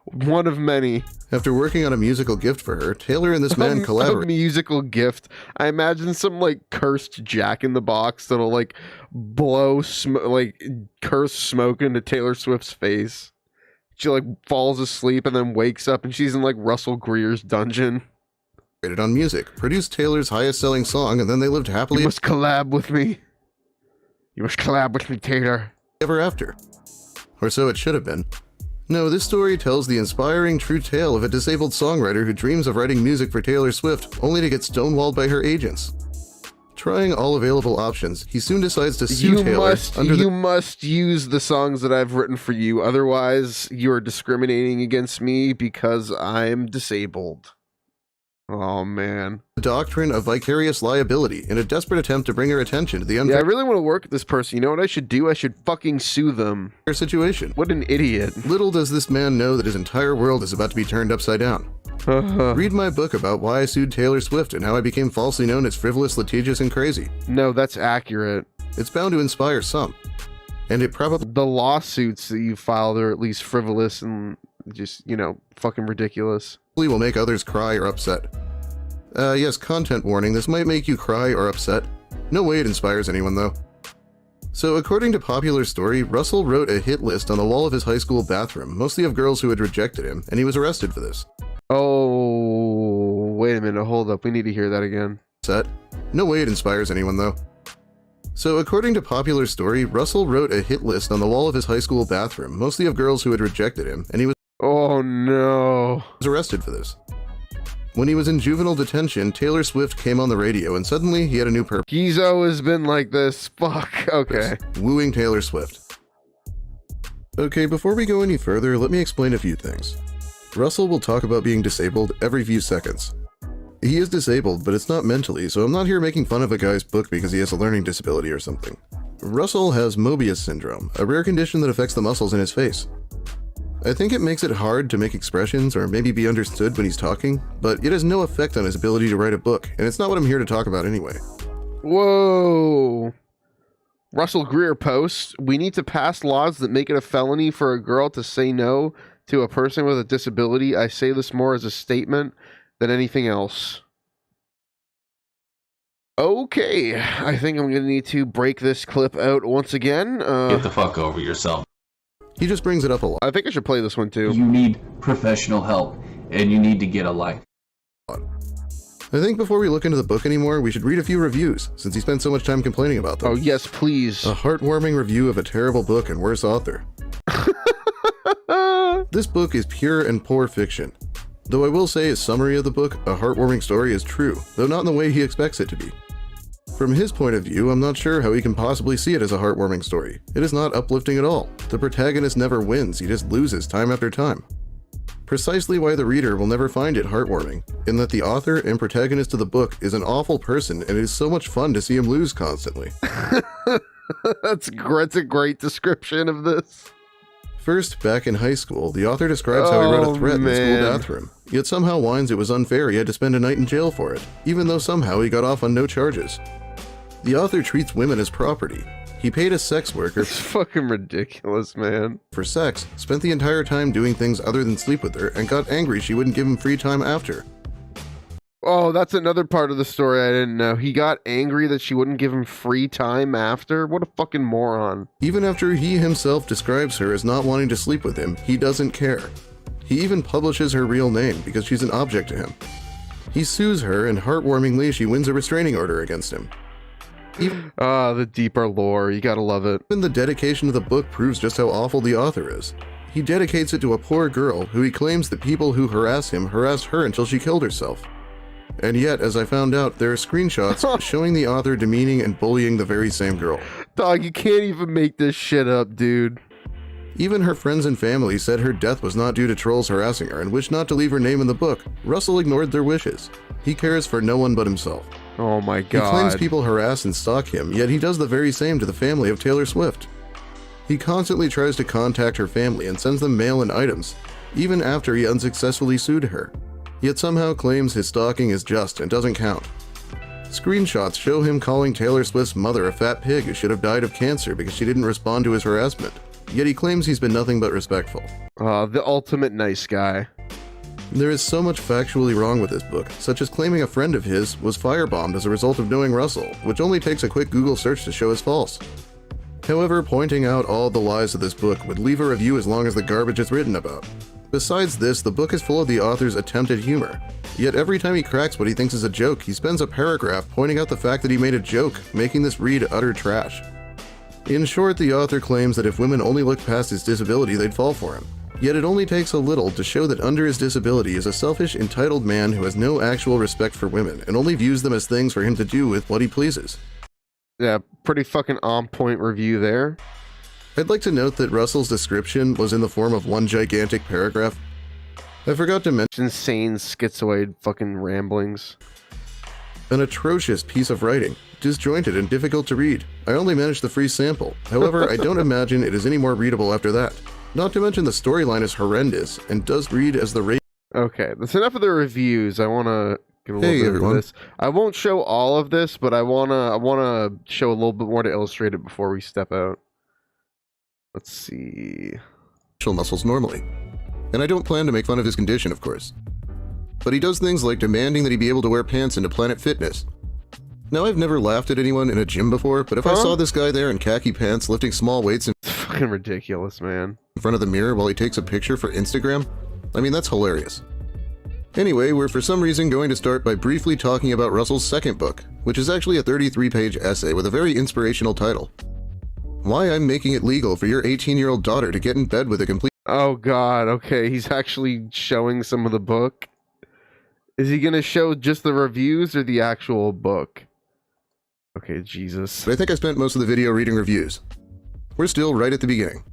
[SPEAKER 1] One of many.
[SPEAKER 3] After working on a musical gift for her, Taylor and this man
[SPEAKER 1] A
[SPEAKER 3] collaborate.
[SPEAKER 1] musical gift. I imagine some like cursed Jack in the Box that'll like blow curse smoke into Taylor Swift's face. She like falls asleep and then wakes up and she's in like Russell Greer's dungeon.
[SPEAKER 3] On music, produced Taylor's highest selling song, and then they lived
[SPEAKER 1] You
[SPEAKER 3] happily
[SPEAKER 1] must collab with me. You must collab with me, Taylor.
[SPEAKER 3] ever after. Or so it should have been. No, this story tells the inspiring true tale of a disabled songwriter who dreams of writing music for Taylor Swift, only to get stonewalled by her agents. Trying all available options, he soon decides to sue Taylor
[SPEAKER 1] You must use the songs that I've written for you, otherwise you're discriminating against me because I'm disabled. Oh man.
[SPEAKER 3] the doctrine of vicarious liability in a desperate attempt to bring her attention to the
[SPEAKER 1] Yeah, I
[SPEAKER 3] unfair
[SPEAKER 1] really want to work with this person. You know what I should do? I should fucking sue them.
[SPEAKER 3] situation.
[SPEAKER 1] What an idiot.
[SPEAKER 3] Little does this man know that his entire world is about to be turned upside down. Read my book about why I sued Taylor Swift and how I became falsely known as frivolous, litigious, and crazy.
[SPEAKER 1] No, that's accurate.
[SPEAKER 3] It's bound to inspire some. And it probably
[SPEAKER 1] The lawsuits that you filed are at least frivolous and just, fucking ridiculous.
[SPEAKER 3] will make others cry or upset. Yes, content warning, this might make you cry or upset. No way it inspires anyone, though. So, according to Popular Story, Russell wrote a hit list on the wall of his high school bathroom, mostly of girls who had rejected him, and he was arrested for this.
[SPEAKER 1] Oh, wait a minute. Hold up. We need to hear that again.
[SPEAKER 3] No way it inspires anyone, though. So, according to Popular Story, Russell wrote a hit list on the wall of his high school bathroom, mostly of girls who had rejected him, and he was
[SPEAKER 1] Oh, no.
[SPEAKER 3] arrested for this. When he was in juvenile detention, Taylor Swift came on the radio, and suddenly he had a new purpose.
[SPEAKER 1] He's always been like this. Fuck. Okay.
[SPEAKER 3] Wooing Taylor Swift. Okay, before we go any further, let me explain a few things. Russell will talk about being disabled every few seconds. He is disabled, but it's not mentally, so I'm not here making fun of a guy's book because he has a learning disability or something. Russell has Mobius syndrome, a rare condition that affects the muscles in his face. I think it makes it hard to make expressions or maybe be understood when he's talking, but it has no effect on his ability to write a book, and it's not what I'm here to talk about anyway.
[SPEAKER 1] Whoa. Russell Greer posts, we need to pass laws that make it a felony for a girl to say no to a person with a disability. I say this more as a statement than anything else. Okay, I think I'm going to need to break this clip out once again.
[SPEAKER 4] Get the fuck over yourself.
[SPEAKER 3] He just brings it up a lot.
[SPEAKER 1] I think I should play this one too.
[SPEAKER 5] You need professional help, and you need to get a life.
[SPEAKER 3] I think before we look into the book anymore, we should read a few reviews, since he spent so much time complaining about them.
[SPEAKER 1] Oh, yes, please.
[SPEAKER 3] A heartwarming review of a terrible book and worse author. This book is pure and poor fiction. Though I will say, as summary of the book, a heartwarming story is true, though not in the way he expects it to be. From his point of view, I'm not sure how he can possibly see it as a heartwarming story. It is not uplifting at all. The protagonist never wins, he just loses time after time. Precisely why the reader will never find it heartwarming, in that the author and protagonist of the book is an awful person and it is so much fun to see him lose constantly.
[SPEAKER 1] That's a great description of this.
[SPEAKER 3] First, back in high school, the author describes how he read a threat in the school bathroom, yet somehow whines it was unfair he had to spend a night in jail for it, even though somehow he got off on no charges. The author treats women as property. He paid a sex worker
[SPEAKER 1] It's fucking ridiculous, man.
[SPEAKER 3] for sex, spent the entire time doing things other than sleep with her, and got angry she wouldn't give him free time after.
[SPEAKER 1] Oh, that's another part of the story I didn't know. He got angry that she wouldn't give him free time after? What a fucking moron.
[SPEAKER 3] Even after he himself describes her as not wanting to sleep with him, he doesn't care. He even publishes her real name because she's an object to him. He sues her, and heartwarmingly she wins a restraining order against him.
[SPEAKER 1] The deeper lore. You gotta love it.
[SPEAKER 3] Even the dedication of the book proves just how awful the author is. He dedicates it to a poor girl who he claims the people who harass him harassed her until she killed herself. And yet, as I found out, there are screenshots showing the author demeaning and bullying the very same girl.
[SPEAKER 1] Dog, you can't even make this shit up, dude.
[SPEAKER 3] Even her friends and family said her death was not due to trolls harassing her and wished not to leave her name in the book. Russell ignored their wishes. He cares for no one but himself.
[SPEAKER 1] Oh my
[SPEAKER 3] He claims
[SPEAKER 1] god.
[SPEAKER 3] people harass and stalk him, yet he does the very same to the family of Taylor Swift. He constantly tries to contact her family and sends them mail and items, even after he unsuccessfully sued her, yet somehow claims his stalking is just and doesn't count. Screenshots show him calling Taylor Swift's mother a fat pig who should have died of cancer because she didn't respond to his harassment, yet he claims he's been nothing but respectful.
[SPEAKER 1] The ultimate nice guy.
[SPEAKER 3] There is so much factually wrong with this book, such as claiming a friend of his was firebombed as a result of knowing Russell, which only takes a quick Google search to show is false. However, pointing out all the lies of this book would leave a review as long as the garbage it's written about. Besides this, the book is full of the author's attempt at humor. Yet every time he cracks what he thinks is a joke, he spends a paragraph pointing out the fact that he made a joke, making this read utter trash. In short, the author claims that if women only looked past his disability, they'd fall for him. Yet it only takes a little to show that under his disability is a selfish, entitled man who has no actual respect for women and only views them as things for him to do with what he pleases.
[SPEAKER 1] Yeah, pretty fucking on point review there.
[SPEAKER 3] I'd like to note that Russell's description was in the form of one gigantic paragraph. I forgot to mention
[SPEAKER 1] Insane schizoid fucking ramblings.
[SPEAKER 3] an atrocious piece of writing, disjointed and difficult to read. I only managed the free sample. However, I don't imagine it is any more readable after that. Not to mention the storyline is horrendous and does read as the rate.
[SPEAKER 1] Okay, that's enough of the reviews. I want to get a little
[SPEAKER 3] Hey,
[SPEAKER 1] bit
[SPEAKER 3] everyone.
[SPEAKER 1] of this. I won't show all of this, but I wanna show a little bit more to illustrate it before we step out. Let's see.
[SPEAKER 3] Facial muscles normally. And I don't plan to make fun of his condition, of course. But he does things like demanding that he be able to wear pants into Planet Fitness. Now, I've never laughed at anyone in a gym before, but if I saw this guy there in khaki pants lifting small weights in
[SPEAKER 1] It's fucking ridiculous, man.
[SPEAKER 3] front of the mirror while he takes a picture for Instagram, I mean, that's hilarious. Anyway, we're for some reason going to start by briefly talking about Russell's second book, which is actually a 33-page essay with a very inspirational title. Why I'm Making It Legal for Your 18-year-old Daughter to Get in Bed with a Complete...
[SPEAKER 1] Oh god, okay, he's actually showing some of the book. Is he gonna show just the reviews or the actual book? Okay, Jesus.
[SPEAKER 3] But I think I spent most of the video reading reviews. We're still right at the beginning.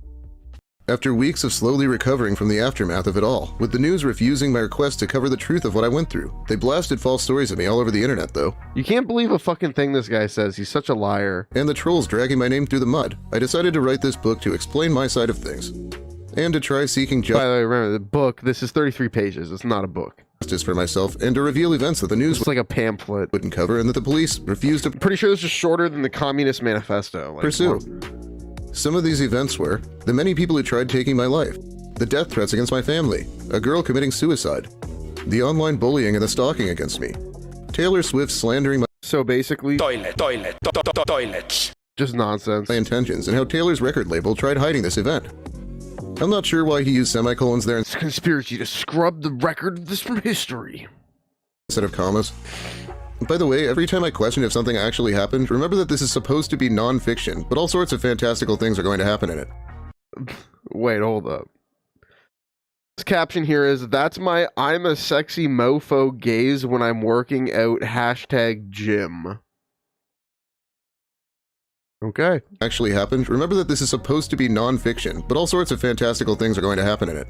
[SPEAKER 3] After weeks of slowly recovering from the aftermath of it all, with the news refusing my request to cover the truth of what I went through, they blasted false stories at me all over the internet though,
[SPEAKER 1] You can't believe a fucking thing this guy says. He's such a liar.
[SPEAKER 3] and the trolls dragging my name through the mud, I decided to write this book to explain my side of things, and to try seeking
[SPEAKER 1] By the way, remember, the book, this is 33 pages. It's not a book.
[SPEAKER 3] justice for myself, and to reveal events that the news
[SPEAKER 1] It's like a pamphlet.
[SPEAKER 3] wouldn't cover and that the police refused to
[SPEAKER 1] Pretty sure this is shorter than the Communist Manifesto. Like,
[SPEAKER 3] pursue. Some of these events were the many people who tried taking my life, the death threats against my family, a girl committing suicide, the online bullying and the stalking against me, Taylor Swift slandering
[SPEAKER 1] So basically,
[SPEAKER 5] Toilets.
[SPEAKER 1] just nonsense.
[SPEAKER 3] my intentions, and how Taylor's record label tried hiding this event. I'm not sure why he used semicolons there and
[SPEAKER 1] It's a conspiracy to scrub the record of this from history.
[SPEAKER 3] set of commas. By the way, every time I question if something actually happened, remember that this is supposed to be non-fiction, but all sorts of fantastical things are going to happen in it.
[SPEAKER 1] Wait, hold up. This caption here is, that's my I'm a sexy mofo gaze when I'm working out #gym. Okay.
[SPEAKER 3] Actually happened, remember that this is supposed to be non-fiction, but all sorts of fantastical things are going to happen in it.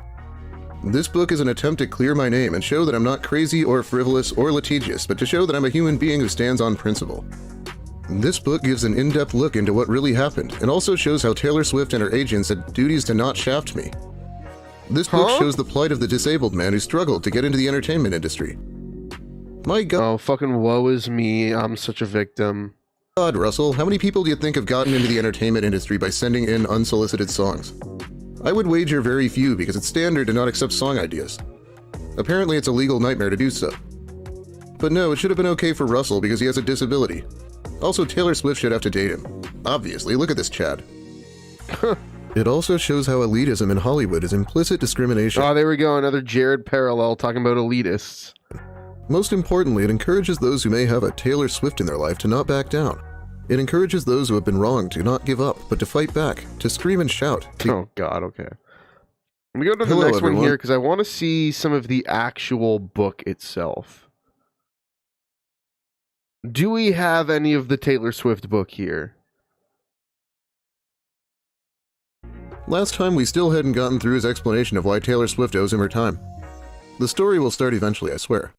[SPEAKER 3] This book is an attempt to clear my name and show that I'm not crazy or frivolous or litigious, but to show that I'm a human being who stands on principle. This book gives an in-depth look into what really happened, and also shows how Taylor Swift and her agents had duties to not shaft me. This book shows the plight of the disabled man who struggled to get into the entertainment industry. My God.
[SPEAKER 1] Oh, fucking woe is me. I'm such a victim.
[SPEAKER 3] God, Russell, how many people do you think have gotten into the entertainment industry by sending in unsolicited songs? I would wager very few because it's standard to not accept song ideas. Apparently it's a legal nightmare to do so. But no, it should have been okay for Russell because he has a disability. Also, Taylor Swift should have to date him. Obviously, look at this Chad. It also shows how elitism in Hollywood is implicit discrimination.
[SPEAKER 1] Oh, there we go, another Jared parallel talking about elitists.
[SPEAKER 3] Most importantly, it encourages those who may have a Taylor Swift in their life to not back down. It encourages those who have been wronged to not give up, but to fight back, to scream and shout.
[SPEAKER 1] Oh God, okay. Let me go to the
[SPEAKER 3] Hello,
[SPEAKER 1] next
[SPEAKER 3] everyone.
[SPEAKER 1] one here because I want to see some of the actual book itself. Do we have any of the Taylor Swift book here?
[SPEAKER 3] Last time we still hadn't gotten through his explanation of why Taylor Swift owes him her time. The story will start eventually, I swear.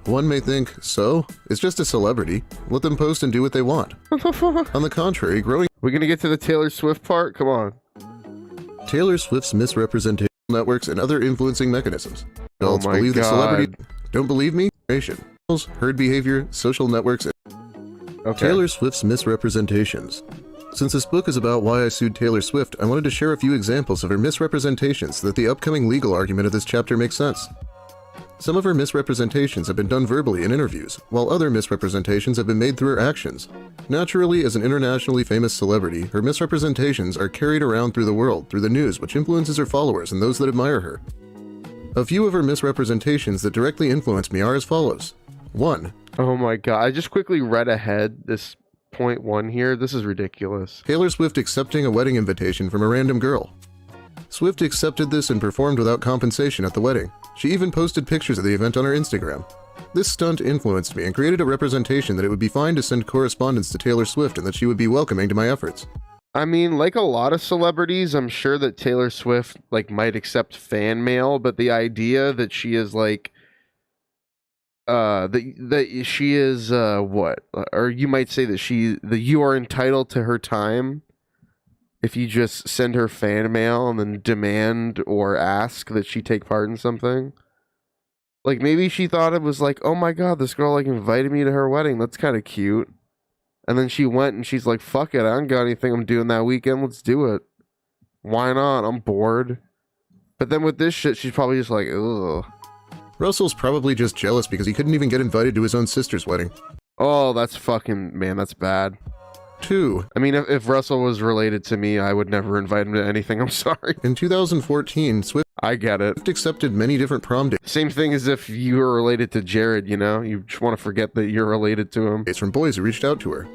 [SPEAKER 3] One may think, so? It's just a celebrity. Let them post and do what they want. On the contrary, growing...
[SPEAKER 1] We're gonna get to the Taylor Swift part? Come on.
[SPEAKER 3] Taylor Swift's misrepresentation networks and other influencing mechanisms.
[SPEAKER 1] Oh
[SPEAKER 3] Adults
[SPEAKER 1] my
[SPEAKER 3] believe that
[SPEAKER 1] God.
[SPEAKER 3] celebrity... Don't believe me? Herd behavior, social networks,
[SPEAKER 1] Okay.
[SPEAKER 3] Taylor Swift's misrepresentations. Since this book is about why I sued Taylor Swift, I wanted to share a few examples of her misrepresentations so that the upcoming legal argument of this chapter makes sense. Some of her misrepresentations have been done verbally in interviews, while other misrepresentations have been made through her actions. Naturally, as an internationally famous celebrity, her misrepresentations are carried around through the world through the news, which influences her followers and those that admire her. A few of her misrepresentations that directly influenced me are as follows. 1.
[SPEAKER 1] Oh my God. I just quickly read ahead this point 1 here. This is ridiculous.
[SPEAKER 3] Taylor Swift accepting a wedding invitation from a random girl. Swift accepted this and performed without compensation at the wedding. She even posted pictures of the event on her Instagram. This stunt influenced me and created a representation that it would be fine to send correspondence to Taylor Swift and that she would be welcoming to my efforts.
[SPEAKER 1] I mean, like a lot of celebrities, I'm sure that Taylor Swift might accept fan mail, but the idea that she is that she is what, or you might say that you are entitled to her time if you just send her fan mail and then demand or ask that she take part in something. Like, maybe she thought it was like, oh my God, this girl invited me to her wedding, that's kind of cute. And then she went and she's like, fuck it, I don't got anything I'm doing that weekend, let's do it. Why not? I'm bored. But then with this shit, she's probably just like, ugh.
[SPEAKER 3] Russell's probably just jealous because he couldn't even get invited to his own sister's wedding.
[SPEAKER 1] Oh, that's fucking, man, that's bad.
[SPEAKER 3] 2.
[SPEAKER 1] I mean, if Russell was related to me, I would never invite him to anything, I'm sorry.
[SPEAKER 3] In 2014, Swift
[SPEAKER 1] I get it.
[SPEAKER 3] accepted many different prom
[SPEAKER 1] Same thing as if you were related to Jared, you know? You just want to forget that you're related to him.
[SPEAKER 3] dates from boys who reached out to her.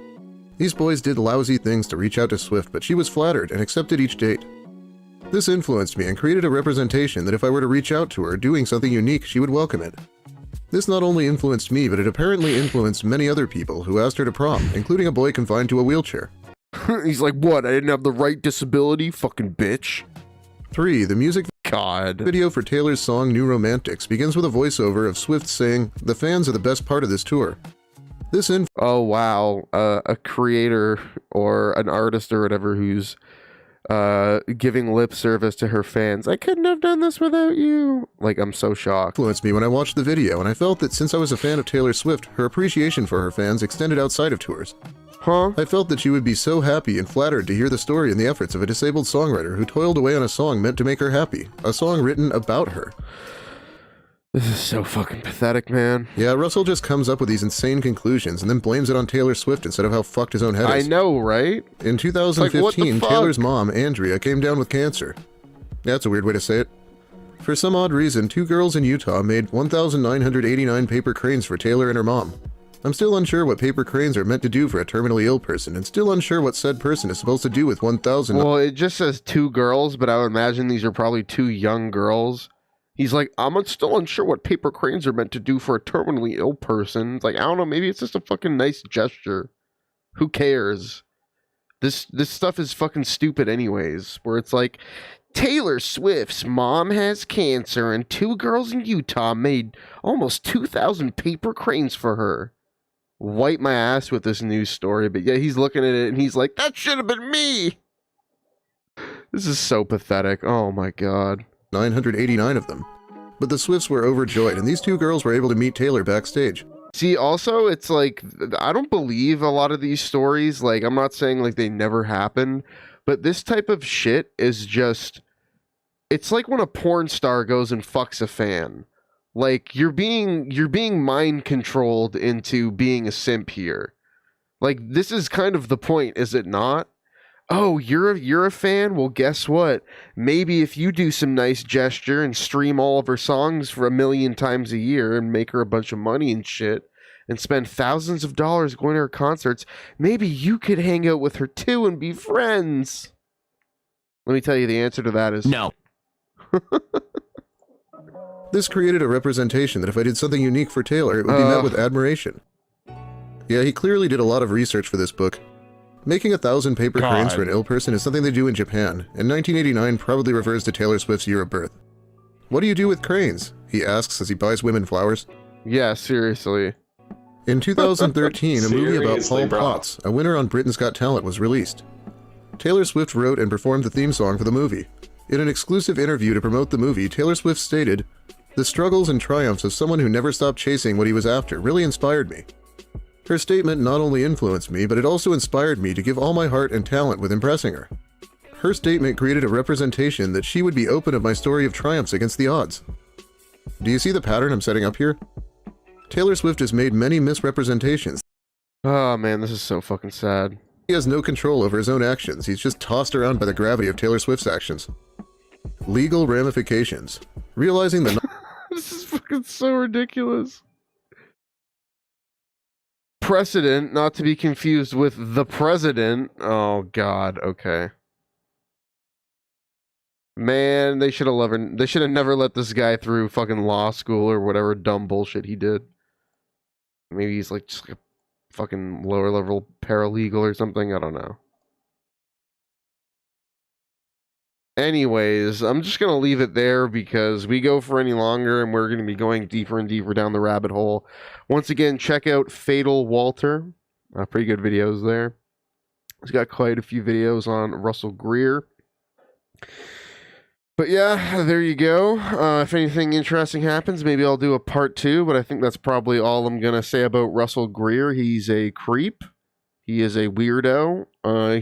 [SPEAKER 3] These boys did lousy things to reach out to Swift, but she was flattered and accepted each date. This influenced me and created a representation that if I were to reach out to her doing something unique, she would welcome it. This not only influenced me, but it apparently influenced many other people who asked her to prom, including a boy confined to a wheelchair.
[SPEAKER 1] He's like, what? I didn't have the right disability? Fucking bitch.
[SPEAKER 3] 3. The music
[SPEAKER 1] God.
[SPEAKER 3] video for Taylor's song New Romantics begins with a voiceover of Swift saying, "The fans are the best part of this tour." This
[SPEAKER 1] Oh, wow. A creator or an artist or whatever who's giving lip service to her fans. I couldn't have done this without you. Like, I'm so shocked.
[SPEAKER 3] influenced me when I watched the video, and I felt that since I was a fan of Taylor Swift, her appreciation for her fans extended outside of tours.
[SPEAKER 1] Huh?
[SPEAKER 3] I felt that she would be so happy and flattered to hear the story and the efforts of a disabled songwriter who toiled away on a song meant to make her happy, a song written about her.
[SPEAKER 1] This is so fucking pathetic, man.
[SPEAKER 3] Yeah, Russell just comes up with these insane conclusions and then blames it on Taylor Swift instead of how fucked his own head
[SPEAKER 1] I
[SPEAKER 3] is.
[SPEAKER 1] know, right?
[SPEAKER 3] In 2015,
[SPEAKER 1] Like, what the fuck?
[SPEAKER 3] Taylor's mom, Andrea, came down with cancer. That's a weird way to say it. For some odd reason, 2 girls in Utah made 1,989 paper cranes for Taylor and her mom. I'm still unsure what paper cranes are meant to do for a terminally ill person, and still unsure what said person is supposed to do with 1,000.
[SPEAKER 1] Well, it just says 2 girls, but I would imagine these are probably 2 young girls. He's like, I'm still unsure what paper cranes are meant to do for a terminally ill person. It's like, I don't know, maybe it's just a fucking nice gesture. Who cares? This stuff is fucking stupid anyways, where it's like, Taylor Swift's mom has cancer and 2 girls in Utah made almost 2,000 paper cranes for her. Wipe my ass with this news story, but yeah, he's looking at it and he's like, that should have been me. This is so pathetic. Oh my god.
[SPEAKER 3] 989 of them. But the Swifts were overjoyed, and these 2 girls were able to meet Taylor backstage.
[SPEAKER 1] See, also, it's like, I don't believe a lot of these stories. Like, I'm not saying like they never happen, but this type of shit is just, it's like when a porn star goes and fucks a fan. Like, you're being mind controlled into being a simp here. Like, this is kind of the point, is it not? Oh, you're a fan? Well, guess what? Maybe if you do some nice gesture and stream all of her songs for 1 million times a year and make her a bunch of money and shit and spend thousands of dollars going to her concerts, maybe you could hang out with her too and be friends. Let me tell you, the answer to that is
[SPEAKER 5] No.
[SPEAKER 3] This created a representation that if I did something unique for Taylor, it would be met with admiration. Yeah, he clearly did a lot of research for this book. Making 1,000 paper cranes for an ill person is something they do in Japan, and 1989 probably refers to Taylor Swift's year of birth. What do you do with cranes? He asks as he buys women flowers.
[SPEAKER 1] Yeah, seriously.
[SPEAKER 3] In 2013, a movie about Paul
[SPEAKER 4] Seriously, bro.
[SPEAKER 3] Potts, a winner on Britain's Got Talent, was released. Taylor Swift wrote and performed the theme song for the movie. In an exclusive interview to promote the movie, Taylor Swift stated, "The struggles and triumphs of someone who never stopped chasing what he was after really inspired me. Her statement not only influenced me, but it also inspired me to give all my heart and talent with impressing her. Her statement created a representation that she would be open of my story of triumphs against the odds." Do you see the pattern I'm setting up here? Taylor Swift has made many misrepresentations.
[SPEAKER 1] Oh man, this is so fucking sad.
[SPEAKER 3] He has no control over his own actions. He's just tossed around by the gravity of Taylor Swift's actions. Legal ramifications. Realizing the
[SPEAKER 1] This is fucking so ridiculous. Precedent, not to be confused with the president. Oh god, okay. Man, they should have never let this guy through fucking law school or whatever dumb bullshit he did. Maybe he's like just like a fucking lower level paralegal or something, I don't know. Anyways, I'm just gonna leave it there because we go for any longer and we're gonna be going deeper and deeper down the rabbit hole. Once again, check out Fatal Walter. Pretty good videos there. He's got quite a few videos on Russell Greer. But yeah, there you go. If anything interesting happens, maybe I'll do a part 2, but I think that's probably all I'm gonna say about Russell Greer. He's a creep. He is a weirdo.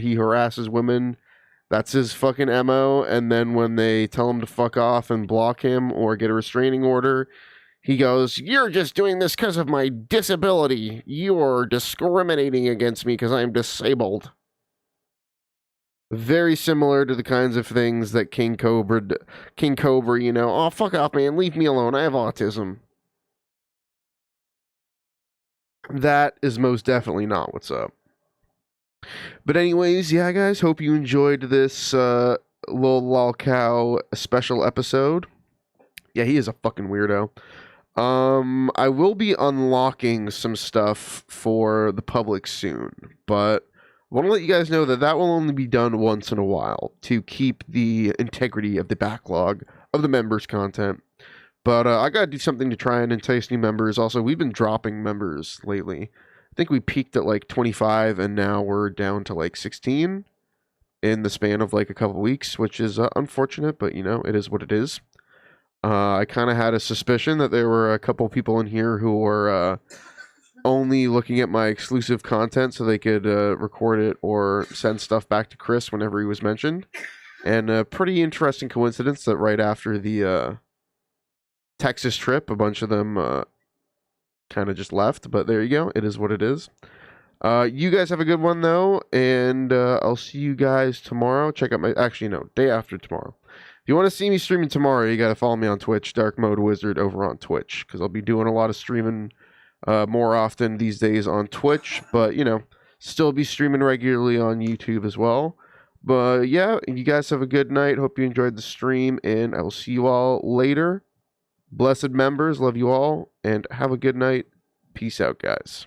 [SPEAKER 1] He harasses women. That's his fucking MO, and then when they tell him to fuck off and block him or get a restraining order, he goes, "You're just doing this because of my disability. You're discriminating against me because I'm disabled." Very similar to the kinds of things that King Cobra, you know, "Oh, fuck off, man, leave me alone, I have autism." That is most definitely not what's up. But anyways, yeah, guys, hope you enjoyed this Lil Lol Cow special episode. Yeah, he is a fucking weirdo. I will be unlocking some stuff for the public soon, but I want to let you guys know that that will only be done once in a while to keep the integrity of the backlog of the members' content. But I gotta do something to try and entice new members. Also, we've been dropping members lately. I think we peaked at like 25 and now we're down to like 16 in the span of like a couple weeks, which is unfortunate, but you know, it is what it is. I kind of had a suspicion that there were a couple people in here who were only looking at my exclusive content so they could record it or send stuff back to Chris whenever he was mentioned. And a pretty interesting coincidence that right after the Texas trip, a bunch of them kind of just left, but there you go. It is what it is. You guys have a good one though, and I'll see you guys tomorrow. Check out my day after tomorrow. If you want to see me streaming tomorrow, you got to follow me on Twitch, Dark Mode Wizard over on Twitch, because I'll be doing a lot of streaming more often these days on Twitch, but still be streaming regularly on YouTube as well. But yeah, you guys have a good night. Hope you enjoyed the stream, and I will see you all later. Blessed members, love you all, and have a good night. Peace out, guys.